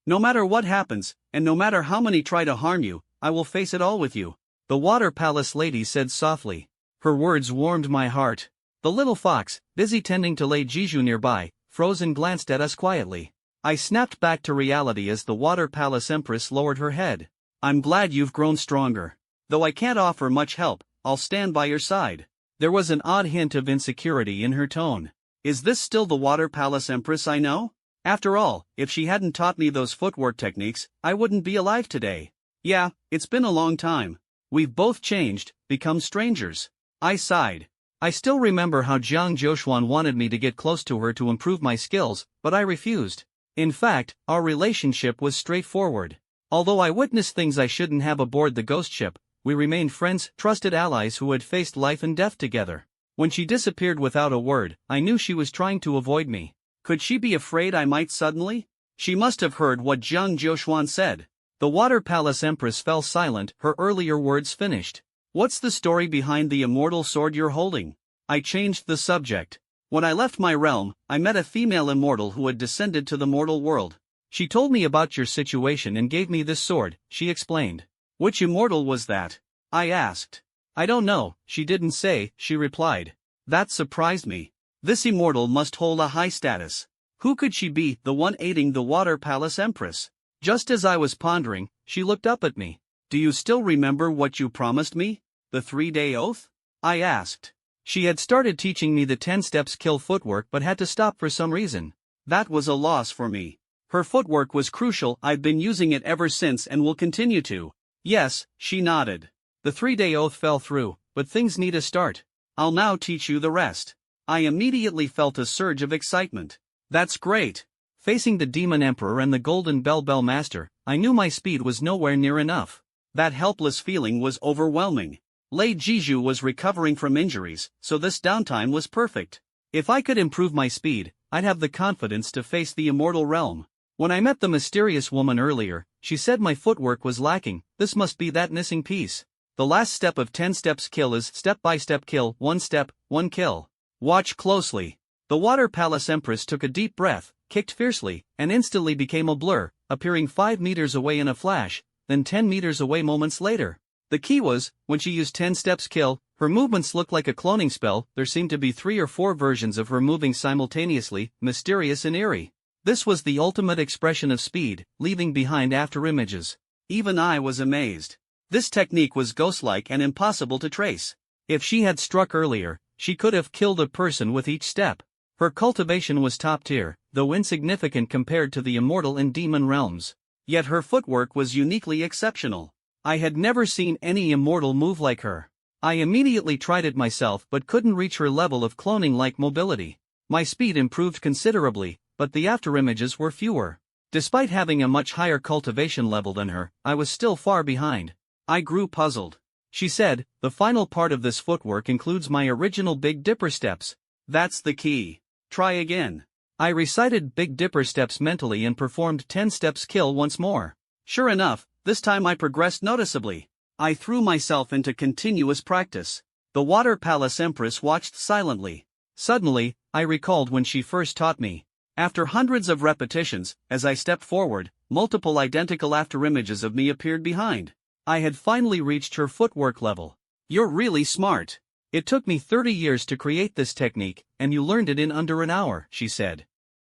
No matter what happens, and no matter how many try to harm you, I will face it all with you," the Water Palace lady said softly. Her words warmed my heart. The little fox, busy tending to Lei Jiju nearby, froze and glanced at us quietly. I snapped back to reality as the Water Palace Empress lowered her head. "I'm glad you've grown stronger. Though I can't offer much help, I'll stand by your side." There was an odd hint of insecurity in her tone. Is this still the Water Palace Empress I know? After all, if she hadn't taught me those footwork techniques, I wouldn't be alive today. Yeah, it's been a long time. We've both changed, become strangers. I sighed. I still remember how Jiang Zhoushuan wanted me to get close to her to improve my skills, but I refused. In fact, our relationship was straightforward. Although I witnessed things I shouldn't have aboard the ghost ship, we remained friends, trusted allies who had faced life and death together. When she disappeared without a word, I knew she was trying to avoid me. Could she be afraid I might suddenly? She must have heard what Jiang Zhoushuan said. The Water Palace Empress fell silent, her earlier words finished. "What's the story behind the immortal sword you're holding?" I changed the subject. "When I left my realm, I met a female immortal who had descended to the mortal world. She told me about your situation and gave me this sword," she explained. "Which immortal was that?" I asked. "I don't know, she didn't say," she replied. That surprised me. This immortal must hold a high status. Who could she be, the one aiding the Water Palace Empress? Just as I was pondering, she looked up at me. "Do you still remember what you promised me? The 3-day oath?" I asked. She had started teaching me the 10 steps kill footwork but had to stop for some reason. That was a loss for me. Her footwork was crucial. I've been using it ever since and will continue to. Yes, she nodded. The 3-day oath fell through, but things need a start. I'll now teach you the rest. I immediately felt a surge of excitement. That's great. Facing the Demon Emperor and the Golden Bell Master, I knew my speed was nowhere near enough. That helpless feeling was overwhelming. Lei Jiju was recovering from injuries, so this downtime was perfect. If I could improve my speed, I'd have the confidence to face the Immortal Realm. When I met the mysterious woman earlier, she said my footwork was lacking. This must be that missing piece. The last step of 10 steps kill is step-by-step kill, 1 step, 1 kill. Watch closely. The Water Palace Empress took a deep breath, kicked fiercely, and instantly became a blur, appearing 5 meters away in a flash, then 10 meters away moments later. The key was, when she used 10 steps kill, her movements looked like a cloning spell. There seemed to be 3 or 4 versions of her moving simultaneously, mysterious and eerie. This was the ultimate expression of speed, leaving behind afterimages. Even I was amazed. This technique was ghost-like and impossible to trace. If she had struck earlier, she could have killed a person with each step. Her cultivation was top-tier, though insignificant compared to the immortal and demon realms. Yet her footwork was uniquely exceptional. I had never seen any immortal move like her. I immediately tried it myself but couldn't reach her level of cloning-like mobility. My speed improved considerably, but the afterimages were fewer. Despite having a much higher cultivation level than her, I was still far behind. I grew puzzled. She said, "The final part of this footwork includes my original Big Dipper steps. That's the key. Try again." I recited Big Dipper steps mentally and performed 10 steps kill once more. Sure enough, this time I progressed noticeably. I threw myself into continuous practice. The Water Palace Empress watched silently. Suddenly, I recalled when she first taught me. After hundreds of repetitions, as I stepped forward, multiple identical afterimages of me appeared behind. I had finally reached her footwork level. "You're really smart. It took me 30 years to create this technique, and you learned it in under an hour," she said.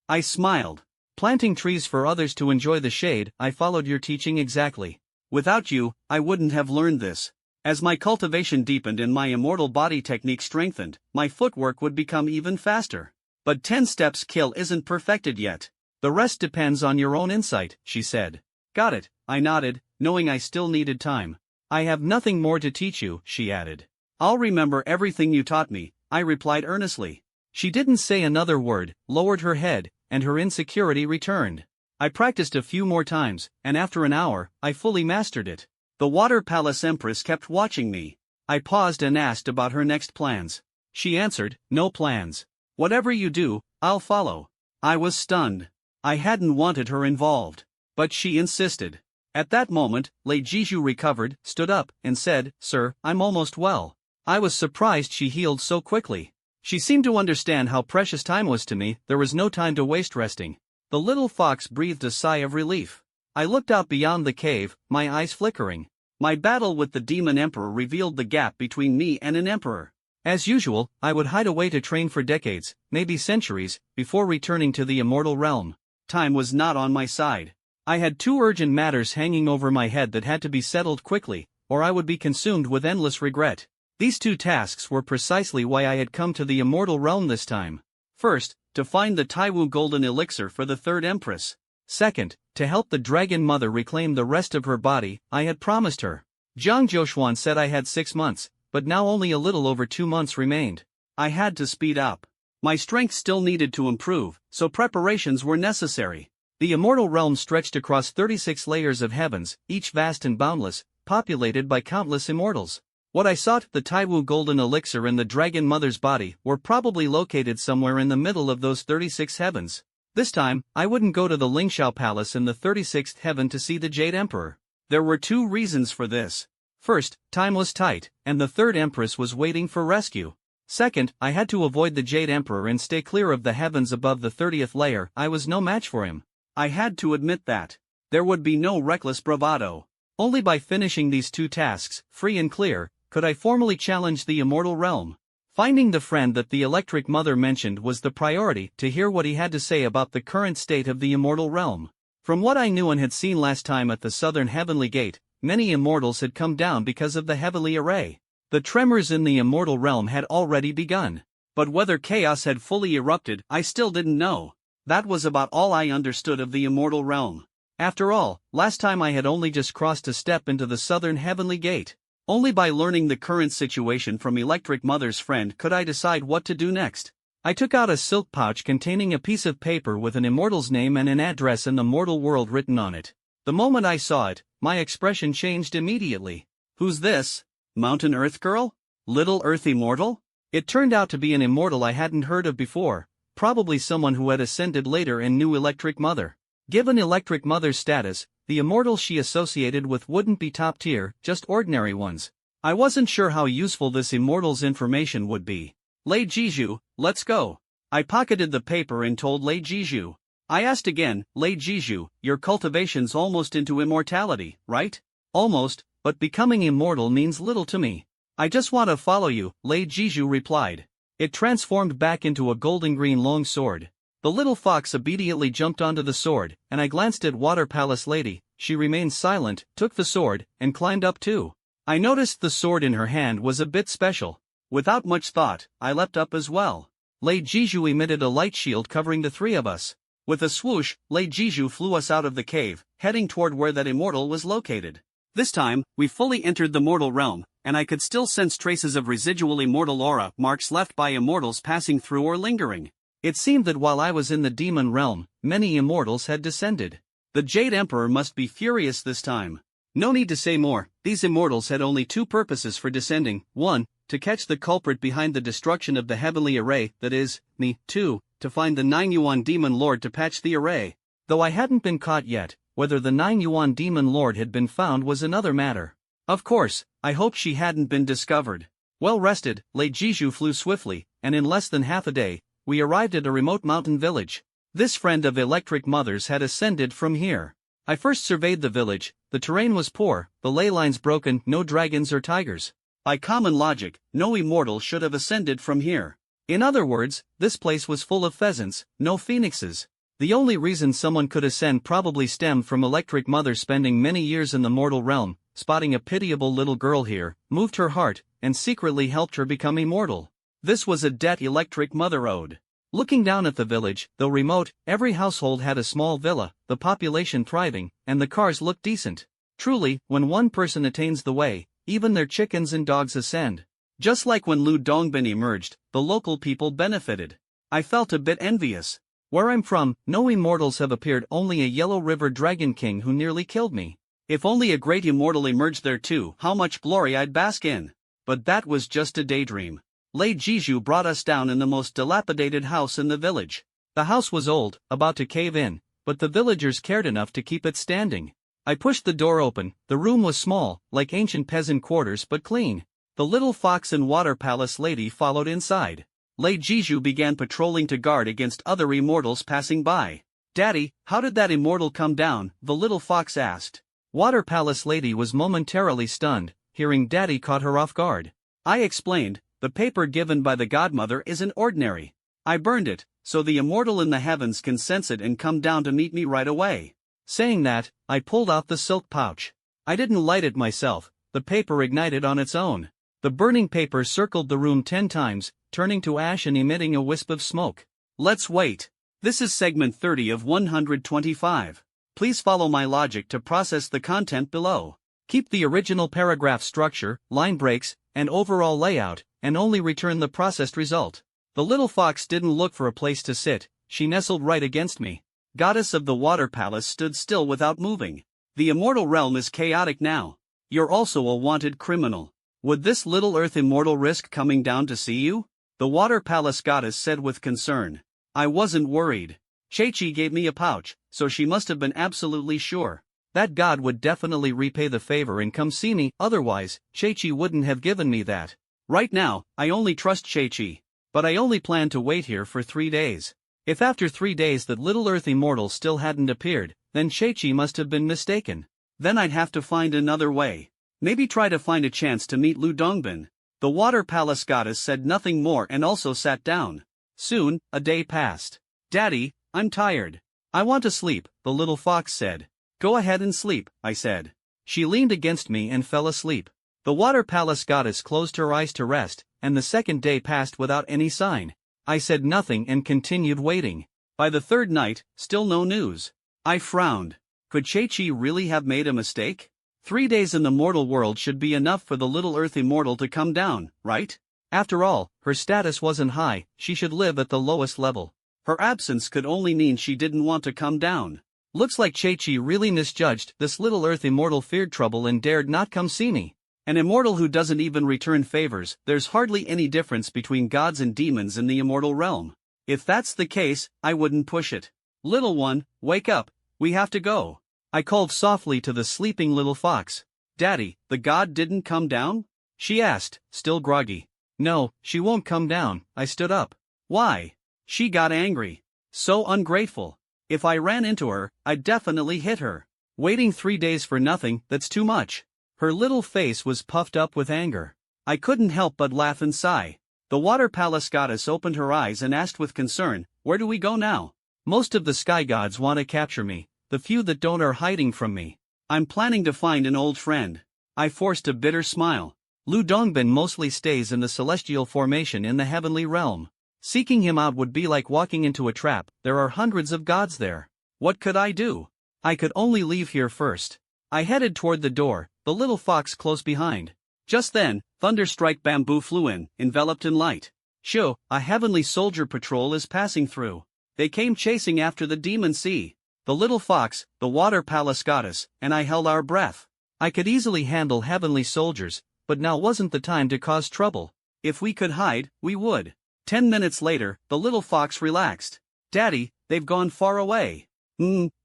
I smiled. "Planting trees for others to enjoy the shade, I followed your teaching exactly. Without you, I wouldn't have learned this. As my cultivation deepened and my immortal body technique strengthened, my footwork would become even faster. But 10 steps kill isn't perfected yet. The rest depends on your own insight," she said. "Got it," I nodded, knowing I still needed time. "I have nothing more to teach you," she added. "I'll remember everything you taught me," I replied earnestly. She didn't say another word, lowered her head, and her insecurity returned. I practiced a few more times, and after an hour, I fully mastered it. The Water Palace Empress kept watching me. I paused and asked about her next plans. She answered, "No plans. Whatever you do, I'll follow." I was stunned. I hadn't wanted her involved. But she insisted. At that moment, Lei Jiju recovered, stood up, and said, "Sir, I'm almost well." I was surprised she healed so quickly. She seemed to understand how precious time was to me. There was no time to waste resting. The little fox breathed a sigh of relief. I looked out beyond the cave, my eyes flickering. My battle with the demon emperor revealed the gap between me and an emperor. As usual, I would hide away to train for decades, maybe centuries, before returning to the Immortal Realm. Time was not on my side. I had two urgent matters hanging over my head that had to be settled quickly, or I would be consumed with endless regret. These two tasks were precisely why I had come to the Immortal Realm this time. First, to find the Taiwu Golden Elixir for the Third Empress. Second, to help the Dragon Mother reclaim the rest of her body I had promised her. Zhang Jiushuan said I had 6 months, but now only a little over 2 months remained. I had to speed up. My strength still needed to improve, so preparations were necessary. The Immortal Realm stretched across 36 layers of heavens, each vast and boundless, populated by countless immortals. What I sought, the Taiwu Golden Elixir and the Dragon Mother's body, were probably located somewhere in the middle of those 36 heavens. This time, I wouldn't go to the Lingxiao Palace in the 36th heaven to see the Jade Emperor. There were 2 reasons for this. First, time was tight, and the Third Empress was waiting for rescue. Second, I had to avoid the Jade Emperor and stay clear of the heavens above the 30th layer. I was no match for him. I had to admit that. There would be no reckless bravado. Only by finishing these 2 tasks, free and clear, could I formally challenge the Immortal Realm. Finding the friend that the Electric Mother mentioned was the priority, to hear what he had to say about the current state of the Immortal Realm. From what I knew and had seen last time at the Southern Heavenly Gate, many immortals had come down because of the heavenly array. The tremors in the Immortal Realm had already begun. But whether chaos had fully erupted, I still didn't know. That was about all I understood of the Immortal Realm. After all, last time I had only just crossed a step into the Southern Heavenly Gate. Only by learning the current situation from Electric Mother's friend could I decide what to do next. I took out a silk pouch containing a piece of paper with an immortal's name and an address in the mortal world written on it. The moment I saw it, my expression changed immediately. Who's this? Mountain Earth Girl? Little Earth Immortal? It turned out to be an immortal I hadn't heard of before, probably someone who had ascended later and knew Electric Mother. Given Electric Mother's status, the immortals she associated with wouldn't be top tier, just ordinary ones. I wasn't sure how useful this immortal's information would be. Lei Jizhu, let's go. I pocketed the paper and told Lei Jizhu. I asked again, Lei Jizhu, your cultivation's almost into immortality, right? Almost, but becoming immortal means little to me. I just want to follow you, Lei Jizhu replied. It transformed back into a golden-green long sword. The little fox obediently jumped onto the sword, and I glanced at Water Palace Lady. She remained silent, took the sword, and climbed up too. I noticed the sword in her hand was a bit special. Without much thought, I leapt up as well. Lei Jizhu emitted a light shield covering the 3 of us. With a swoosh, Lei Jizhu flew us out of the cave, heading toward where that immortal was located. This time, we fully entered the mortal realm, and I could still sense traces of residual immortal aura marks left by immortals passing through or lingering. It seemed that while I was in the demon realm, many immortals had descended. The Jade Emperor must be furious this time. No need to say more, these immortals had only 2 purposes for descending: 1, to catch the culprit behind the destruction of the heavenly array, that is, me; 2, to find the 9 Yuan Demon Lord to patch the array. Though I hadn't been caught yet, whether the 9 Yuan Demon Lord had been found was another matter. Of course, I hoped she hadn't been discovered. Well rested, Lei Jizhu flew swiftly, and in less than half a day, we arrived at a remote mountain village. This friend of Electric Mother's had ascended from here. I first surveyed the village. The terrain was poor, the ley lines broken, no dragons or tigers. By common logic, no immortal should have ascended from here. In other words, this place was full of pheasants, no phoenixes. The only reason someone could ascend probably stemmed from Electric Mother spending many years in the mortal realm. Spotting a pitiable little girl here moved her heart, and secretly helped her become immortal. This was a debt Electric Mother owed. Looking down at the village, though remote, every household had a small villa, the population thriving, and the cars looked decent. Truly, when one person attains the way, even their chickens and dogs ascend. Just like when Lu Dongbin emerged, the local people benefited. I felt a bit envious. Where I'm from, no immortals have appeared, only a Yellow River Dragon King who nearly killed me. If only a great immortal emerged there too, how much glory I'd bask in. But that was just a daydream. Lei Jizhu brought us down in the most dilapidated house in the village. The house was old, about to cave in, but the villagers cared enough to keep it standing. I pushed the door open. The room was small, like ancient peasant quarters, but clean. The little fox and Water Palace Lady followed inside. Lei Jizhu began patrolling to guard against other immortals passing by. "Daddy, how did that immortal come down?" the little fox asked. Water Palace Lady was momentarily stunned, hearing Daddy caught her off guard. I explained, "The paper given by the godmother isn't ordinary. I burned it, so the immortal in the heavens can sense it and come down to meet me right away." Saying that, I pulled out the silk pouch. I didn't light it myself, the paper ignited on its own. The burning paper circled the room 10 times, turning to ash and emitting a wisp of smoke. Let's wait. This is segment 30 of 125. Please follow my logic to process the content below. Keep the original paragraph structure, line breaks, and overall layout, and only return the processed result. The little fox didn't look for a place to sit, she nestled right against me. Goddess of the Water Palace stood still without moving. The Immortal Realm is chaotic now. You're also a wanted criminal. Would this little earth immortal risk coming down to see you? The Water Palace goddess said with concern. I wasn't worried. Chechi gave me a pouch, so she must have been absolutely sure. That god would definitely repay the favor and come see me, otherwise, Chechi wouldn't have given me that. Right now, I only trust Chechi. But I only plan to wait here for 3 days. If after 3 days that little earth immortal still hadn't appeared, then Chechi must have been mistaken. Then I'd have to find another way. Maybe try to find a chance to meet Lu Dongbin. The Water Palace goddess said nothing more and also sat down. Soon, a day passed. Daddy, I'm tired. I want to sleep, the little fox said. Go ahead and sleep, I said. She leaned against me and fell asleep. The Water Palace goddess closed her eyes to rest, and the second day passed without any sign. I said nothing and continued waiting. By the third night, still no news. I frowned. Could Chechi really have made a mistake? 3 days in the mortal world should be enough for the little earth immortal to come down, right? After all, her status wasn't high, she should live at the lowest level. Her absence could only mean she didn't want to come down. Looks like Chechi really misjudged. This little earth immortal feared trouble and dared not come see me. An immortal who doesn't even return favors. There's hardly any difference between gods and demons in the immortal realm. If that's the case, I wouldn't push it. Little one, wake up, we have to go. I called softly to the sleeping little fox. Daddy, the god didn't come down? She asked, still groggy. No, she won't come down. I stood up. Why? She got angry. So ungrateful. If I ran into her, I'd definitely hit her. Waiting 3 days for nothing, that's too much. Her little face was puffed up with anger. I couldn't help but laugh and sigh. The Water Palace goddess opened her eyes and asked with concern, where do we go now? Most of the sky gods want to capture me. The few that don't are hiding from me. I'm planning to find an old friend. I forced a bitter smile. Lu Dongbin mostly stays in the celestial formation in the heavenly realm. Seeking him out would be like walking into a trap. There are hundreds of gods there. What could I do? I could only leave here first. I headed toward the door, the little fox close behind. Just then, Thunderstrike Bamboo flew in, enveloped in light. Shoo, a heavenly soldier patrol is passing through. They came chasing after the demon sea. The little fox, the Water Palace goddess, and I held our breath. I could easily handle heavenly soldiers, but now wasn't the time to cause trouble. If we could hide, we would. 10 minutes later, the little fox relaxed. Daddy, they've gone far away.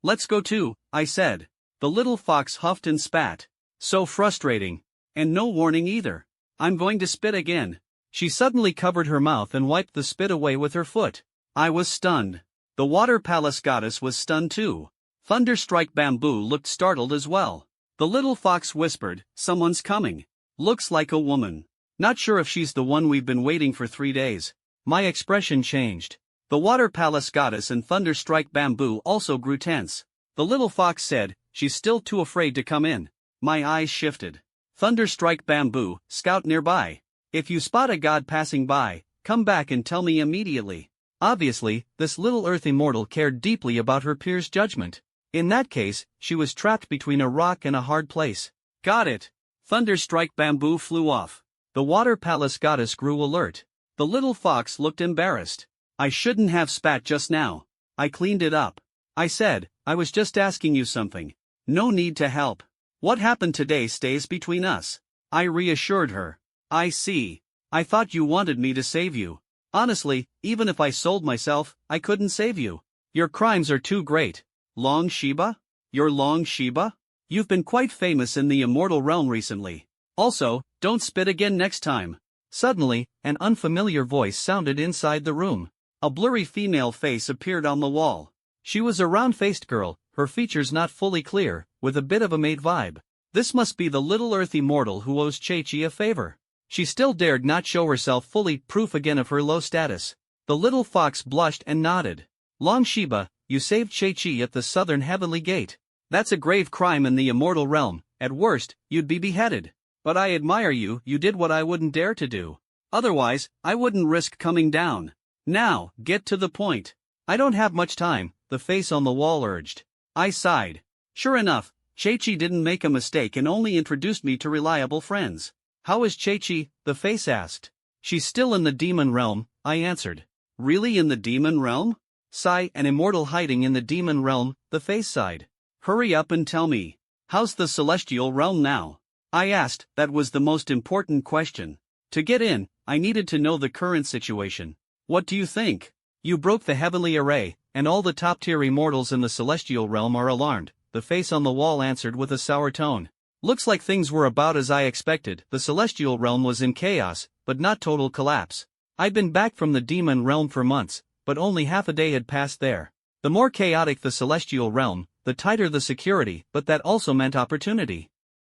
Let's go too, I said. The little fox huffed and spat. So frustrating. And no warning either. I'm going to spit again. She suddenly covered her mouth and wiped the spit away with her foot. I was stunned. The Water Palace goddess was stunned too. Thunderstrike Bamboo looked startled as well. The little fox whispered, someone's coming. Looks like a woman. Not sure if she's the one we've been waiting for 3 days. My expression changed. The Water Palace goddess and Thunderstrike Bamboo also grew tense. The little fox said, she's still too afraid to come in. My eyes shifted. Thunderstrike Bamboo, scout nearby. If you spot a god passing by, come back and tell me immediately. Obviously, this little earth immortal cared deeply about her peers' judgment. In that case, she was trapped between a rock and a hard place. Got it. Thunderstrike Bamboo flew off. The Water Palace goddess grew alert. The little fox looked embarrassed. I shouldn't have spat just now. I cleaned it up. I said, I was just asking you something. No need to help. What happened today stays between us. I reassured her. I see. I thought you wanted me to save you. Honestly, even if I sold myself, I couldn't save you. Your crimes are too great. Long Shiba? You're Long Shiba? You've been quite famous in the Immortal Realm recently. Also, don't spit again next time. Suddenly, an unfamiliar voice sounded inside the room. A blurry female face appeared on the wall. She was a round-faced girl, her features not fully clear, with a bit of a maid vibe. This must be the little earthy mortal who owes Chechi a favor. She still dared not show herself fully, proof again of her low status. The little fox blushed and nodded. Long Shiba, you saved Chechi at the southern heavenly gate. That's a grave crime in the Immortal Realm. At worst, you'd be beheaded. But I admire you, you did what I wouldn't dare to do. Otherwise, I wouldn't risk coming down. Now, get to the point. I don't have much time, the face on the wall urged. I sighed. Sure enough, Chechi didn't make a mistake and only introduced me to reliable friends. How is Chechi? The face asked. She's still in the demon realm, I answered. Really in the demon realm? Sigh, an immortal hiding in the demon realm, the face sighed. Hurry up and tell me. How's the celestial realm now? I asked. That was the most important question. To get in, I needed to know the current situation. What do you think? You broke the heavenly array, and all the top-tier immortals in the celestial realm are alarmed, the face on the wall answered with a sour tone. Looks like things were about as I expected. The celestial realm was in chaos, but not total collapse. I'd been back from the demon realm for months, but only half a day had passed there. The more chaotic the celestial realm, the tighter the security, but that also meant opportunity.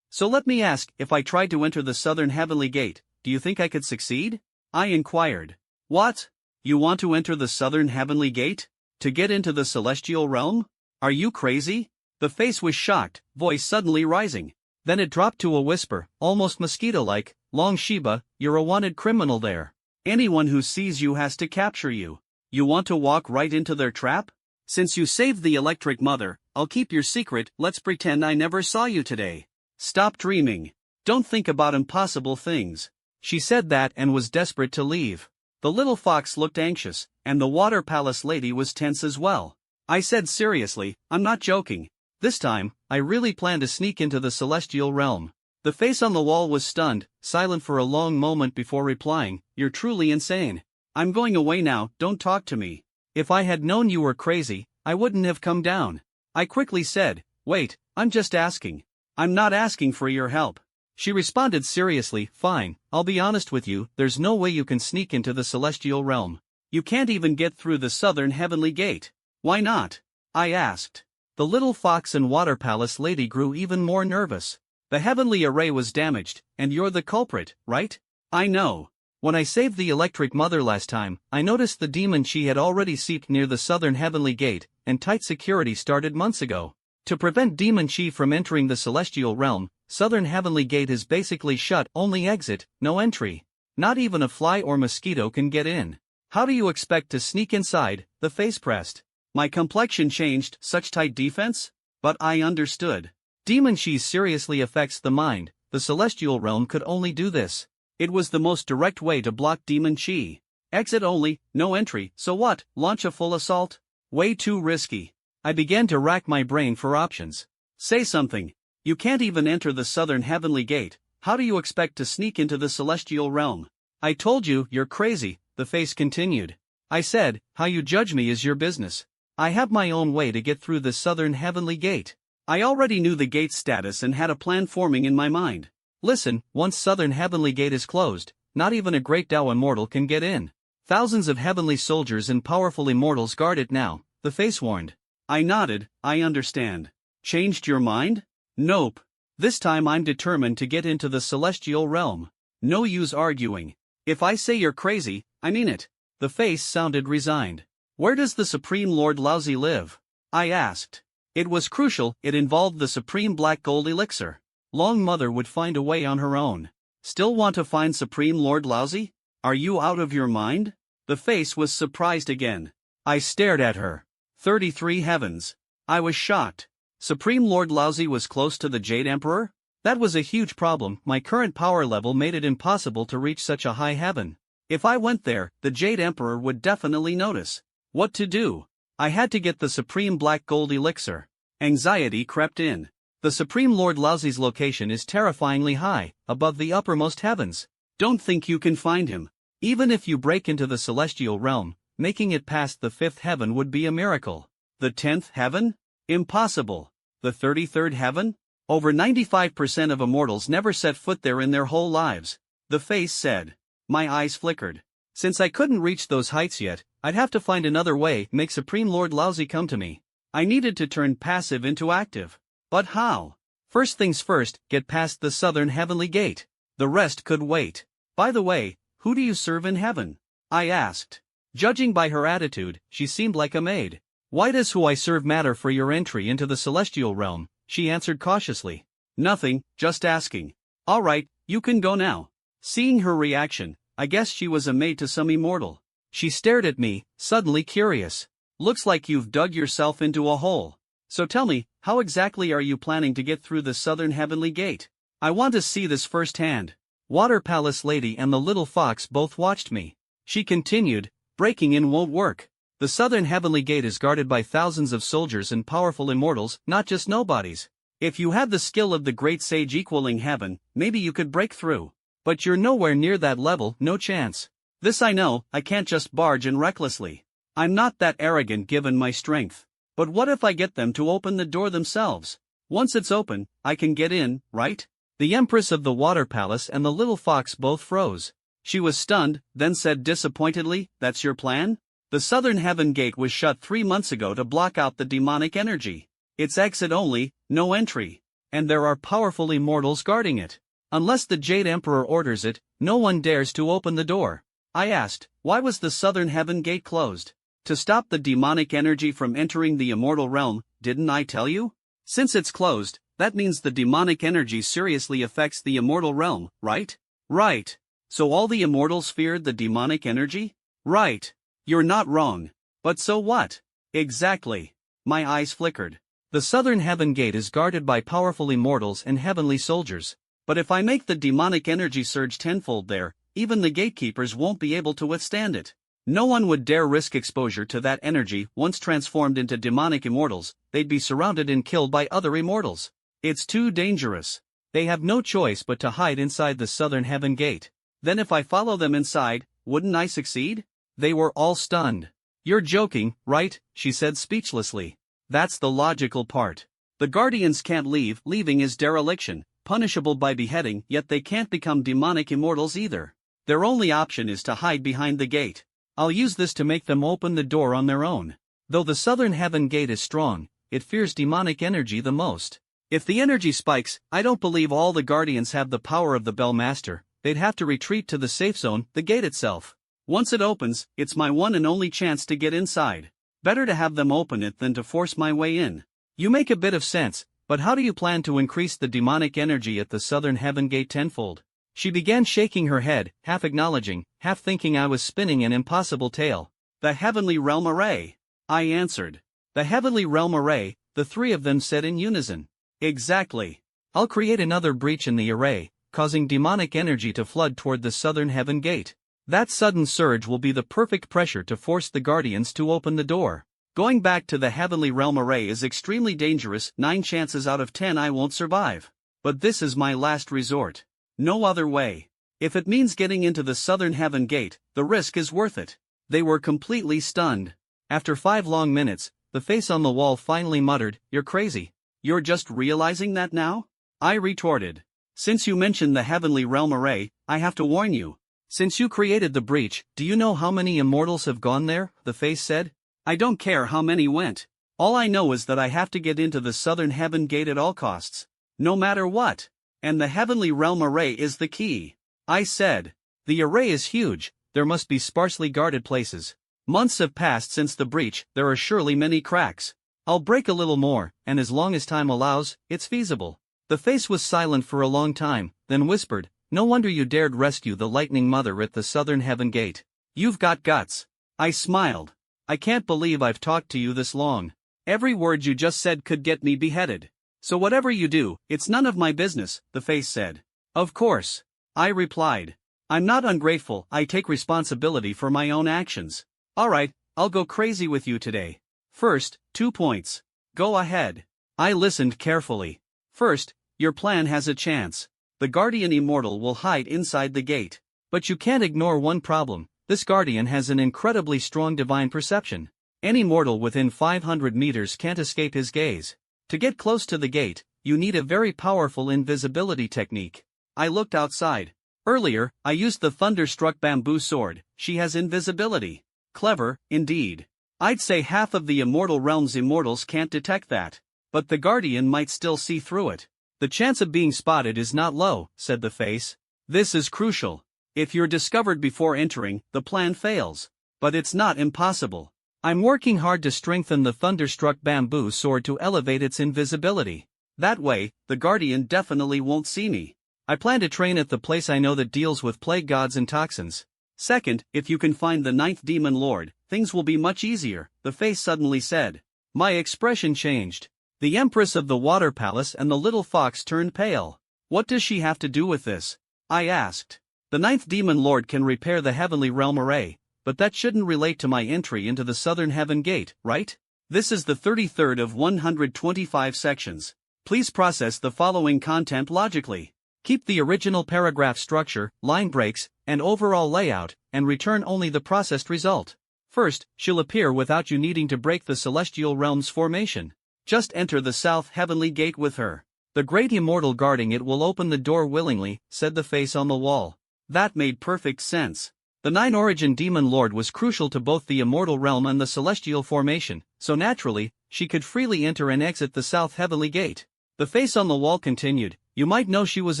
So let me ask, if I tried to enter the southern heavenly gate, do you think I could succeed? I inquired. What? You want to enter the southern heavenly gate? To get into the celestial realm? Are you crazy? The face was shocked, voice suddenly rising. Then it dropped to a whisper, almost mosquito-like. Long Shiba, you're a wanted criminal there. Anyone who sees you has to capture you. You want to walk right into their trap? Since you saved the electric mother, I'll keep your secret. Let's pretend I never saw you today. Stop dreaming. Don't think about impossible things. She said that and was desperate to leave. The little fox looked anxious, and the water palace lady was tense as well. I said seriously, I'm not joking. This time, I really plan to sneak into the celestial realm. The face on the wall was stunned, silent for a long moment before replying, You're truly insane. I'm going away now, don't talk to me. If I had known you were crazy, I wouldn't have come down. I quickly said, Wait, I'm just asking. I'm not asking for your help. She responded seriously, Fine, I'll be honest with you, there's no way you can sneak into the celestial realm. You can't even get through the southern heavenly gate. Why not? I asked. The little fox and water palace lady grew even more nervous. The heavenly array was damaged, and you're the culprit, right? I know. When I saved the electric mother last time, I noticed the demon she had already seeped near the southern heavenly gate, and tight security started months ago. To prevent demon chi from entering the celestial realm, southern heavenly gate is basically shut, only exit, no entry. Not even a fly or mosquito can get in. How do you expect to sneak inside? The face pressed. My complexion changed, such tight defense? But I understood. Demon chi seriously affects the mind, the celestial realm could only do this. It was the most direct way to block demon chi. Exit only, no entry, so what, launch a full assault? Way too risky. I began to rack my brain for options. Say something. You can't even enter the southern heavenly gate, how do you expect to sneak into the celestial realm? I told you, you're crazy, the face continued. I said, how you judge me is your business. I have my own way to get through the southern heavenly gate. I already knew the gate's status and had a plan forming in my mind. Listen, once southern heavenly gate is closed, not even a great Tao immortal can get in. Thousands of heavenly soldiers and powerful immortals guard it now, the face warned. I nodded, I understand. Changed your mind? Nope. This time I'm determined to get into the celestial realm. No use arguing. If I say you're crazy, I mean it. The face sounded resigned. Where does the Supreme Lord Lousy live? I asked. It was crucial, it involved the Supreme Black Gold Elixir. Long Mother would find a way on her own. Still want to find Supreme Lord Lousy? Are you out of your mind? The face was surprised again. I stared at her. 33 heavens. I was shocked. Supreme Lord Lousy was close to the Jade Emperor? That was a huge problem, my current power level made it impossible to reach such a high heaven. If I went there, the Jade Emperor would definitely notice. What to do? I had to get the Supreme Black Gold Elixir. Anxiety crept in. The Supreme Lord Lousy's location is terrifyingly high, above the uppermost heavens. Don't think you can find him. Even if you break into the celestial realm, making it past the 5th heaven would be a miracle. The 10th heaven? Impossible. The 33rd heaven? Over 95% of immortals never set foot there in their whole lives. The face said. My eyes flickered. Since I couldn't reach those heights yet, I'd have to find another way, make Supreme Lord Lousy come to me. I needed to turn passive into active. But how? First things first, get past the southern heavenly gate. The rest could wait. By the way, who do you serve in heaven? I asked. Judging by her attitude, she seemed like a maid. Why does who I serve matter for your entry into the celestial realm? She answered cautiously. Nothing, just asking. All right, you can go now. Seeing her reaction, I guess she was a maid to some immortal. She stared at me, suddenly curious. Looks like you've dug yourself into a hole. So tell me, how exactly are you planning to get through the southern heavenly gate? I want to see this firsthand. Water Palace Lady and the little fox both watched me. She continued, breaking in won't work. The southern heavenly gate is guarded by thousands of soldiers and powerful immortals, not just nobodies. If you had the skill of the great sage equaling heaven, maybe you could break through. But you're nowhere near that level, no chance. This I know, I can't just barge in recklessly. I'm not that arrogant given my strength. But what if I get them to open the door themselves? Once it's open, I can get in, right? The Empress of the Water Palace and the little fox both froze. She was stunned, then said disappointedly, that's your plan? The southern heaven gate was shut 3 months ago to block out the demonic energy. It's exit only, no entry. And there are powerful immortals guarding it. Unless the Jade Emperor orders it, no one dares to open the door. I asked, why was the southern heaven gate closed? To stop the demonic energy from entering the immortal realm, didn't I tell you? Since it's closed, that means the demonic energy seriously affects the immortal realm, right? Right. So all the immortals feared the demonic energy? Right. You're not wrong. But so what? Exactly. My eyes flickered. The southern heaven gate is guarded by powerful immortals and heavenly soldiers. But if I make the demonic energy surge tenfold there, even the gatekeepers won't be able to withstand it. No one would dare risk exposure to that energy. Once transformed into demonic immortals, they'd be surrounded and killed by other immortals. It's too dangerous. They have no choice but to hide inside the southern heaven gate. Then if I follow them inside, wouldn't I succeed? They were all stunned. You're joking, right? She said speechlessly. That's the logical part. The guardians can't leave. Leaving is dereliction, punishable by beheading, yet they can't become demonic immortals either. Their only option is to hide behind the gate. I'll use this to make them open the door on their own. Though the southern heaven gate is strong, it fears demonic energy the most. If the energy spikes, I don't believe all the guardians have the power of the Bellmaster. They'd have to retreat to the safe zone, the gate itself. Once it opens, it's my one and only chance to get inside. Better to have them open it than to force my way in. You make a bit of sense, but how do you plan to increase the demonic energy at the southern heaven gate tenfold? She began shaking her head, half acknowledging, half thinking I was spinning an impossible tale. The Heavenly Realm Array. I answered. The Heavenly Realm Array, the three of them said in unison. Exactly. I'll create another breach in the array, causing demonic energy to flood toward the southern heaven gate. That sudden surge will be the perfect pressure to force the guardians to open the door. Going back to the Heavenly Realm Array is extremely dangerous. 9 chances out of 10 I won't survive. But this is my last resort. No other way. If it means getting into the southern heaven gate, the risk is worth it. They were completely stunned. After 5 long minutes, the face on the wall finally muttered, "You're crazy. You're just realizing that now?" I retorted. "Since you mentioned the Heavenly Realm Array, I have to warn you. Since you created the breach, do you know how many immortals have gone there?" the face said. "I don't care how many went. All I know is that I have to get into the southern heaven gate at all costs. No matter what. And the Heavenly Realm Array is the key." I said. "The array is huge, there must be sparsely guarded places. Months have passed since the breach, there are surely many cracks. I'll break a little more, and as long as time allows, it's feasible." The face was silent for a long time, then whispered, "No wonder you dared rescue the Lightning Mother at the southern heaven gate. You've got guts." I smiled. "I can't believe I've talked to you this long. Every word you just said could get me beheaded. So whatever you do, it's none of my business," the face said. "Of course," I replied. "I'm not ungrateful, I take responsibility for my own actions. Alright, I'll go crazy with you today. First, 2 points. Go ahead." I listened carefully. "First, your plan has a chance. The Guardian Immortal will hide inside the gate. But you can't ignore one problem. This Guardian has an incredibly strong divine perception. Any mortal within 500 meters can't escape his gaze. To get close to the gate, you need a very powerful invisibility technique." I looked outside. "Earlier, I used the thunderstruck bamboo sword. She has invisibility. Clever, indeed. I'd say half of the Immortal Realm's immortals can't detect that. But the Guardian might still see through it. The chance of being spotted is not low, said the face. This is crucial. If you're discovered before entering, the plan fails. But it's not impossible. I'm working hard to strengthen the thunderstruck bamboo sword to elevate its invisibility. That way, the Guardian definitely won't see me. I plan to train at the place I know that deals with plague gods and toxins. Second, if you can find the 9th demon lord, things will be much easier, the face suddenly said. My expression changed. The Empress of the Water Palace and the little fox turned pale. What does she have to do with this? I asked. The 9th demon lord can repair the heavenly realm array, but that shouldn't relate to my entry into the southern heaven gate, right? This is the 33rd of 125 sections. Please process the following content logically. Keep the original paragraph structure, line breaks, and overall layout, and return only the processed result. First, she'll appear without you needing to break the celestial realm's formation. Just enter the south heavenly gate with her. The great immortal guarding it will open the door willingly, said the face on the wall. That made perfect sense. The 9 origin demon lord was crucial to both the immortal realm and the celestial formation, so naturally, she could freely enter and exit the south heavenly gate. The face on the wall continued, you might know she was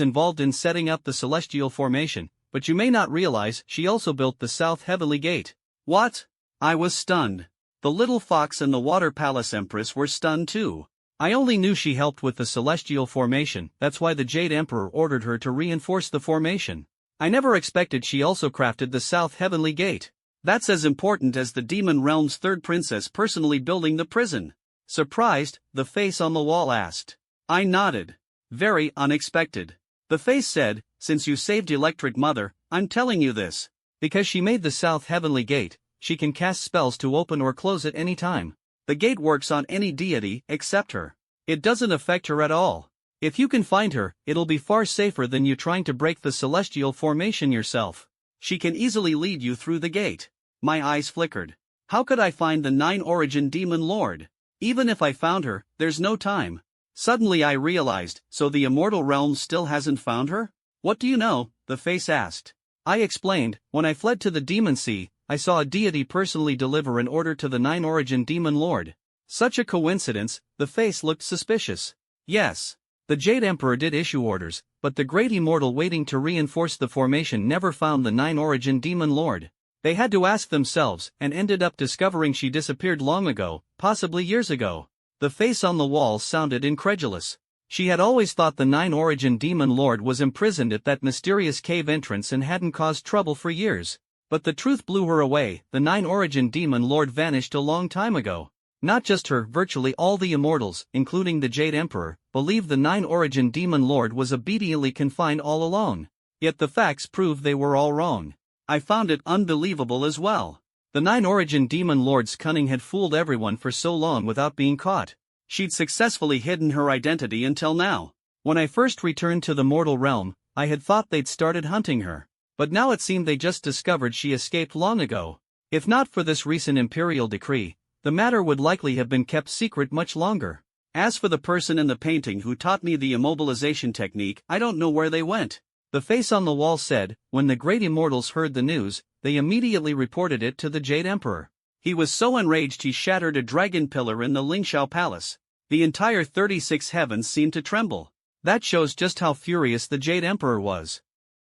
involved in setting up the celestial formation, but you may not realize she also built the south heavenly gate. What? I was stunned. The little fox and the Water Palace Empress were stunned too. I only knew she helped with the celestial formation, that's why the Jade Emperor ordered her to reinforce the formation. I never expected she also crafted the south heavenly gate. That's as important as the demon realm's 3rd princess personally building the prison. Surprised, the face on the wall asked. I nodded. Very unexpected. The face said, since you saved Electric Mother, I'm telling you this. Because she made the south heavenly gate, she can cast spells to open or close at any time. The gate works on any deity except her. It doesn't affect her at all. If you can find her, it'll be far safer than you trying to break the celestial formation yourself. She can easily lead you through the gate. My eyes flickered. How could I find the 9 origin demon lord? Even if I found her, there's no time. Suddenly I realized, so the immortal realm still hasn't found her? What do you know? The face asked. I explained, when I fled to the demon sea, I saw a deity personally deliver an order to the 9 origin demon lord. Such a coincidence, the face looked suspicious. Yes. The Jade Emperor did issue orders, but the great immortal waiting to reinforce the formation never found the 9 origin demon lord. They had to ask themselves, and ended up discovering she disappeared long ago, possibly years ago. The face on the wall sounded incredulous. She had always thought the 9 origin demon lord was imprisoned at that mysterious cave entrance and hadn't caused trouble for years. But the truth blew her away, the 9 origin demon lord vanished a long time ago. Not just her, virtually all the immortals, including the Jade Emperor, believed the 9 origin demon lord was obediently confined all alone. Yet the facts proved they were all wrong. I found it unbelievable as well. The 9 origin demon lord's cunning had fooled everyone for so long without being caught. She'd successfully hidden her identity until now. When I first returned to the mortal realm, I had thought they'd started hunting her. But now it seemed they just discovered she escaped long ago. If not for this recent imperial decree, the matter would likely have been kept secret much longer. As for the person in the painting who taught me the immobilization technique, I don't know where they went. The face on the wall said, when the great immortals heard the news, they immediately reported it to the Jade Emperor. He was so enraged he shattered a dragon pillar in the Lingxiao Palace. The entire 36 heavens seemed to tremble. That shows just how furious the Jade Emperor was.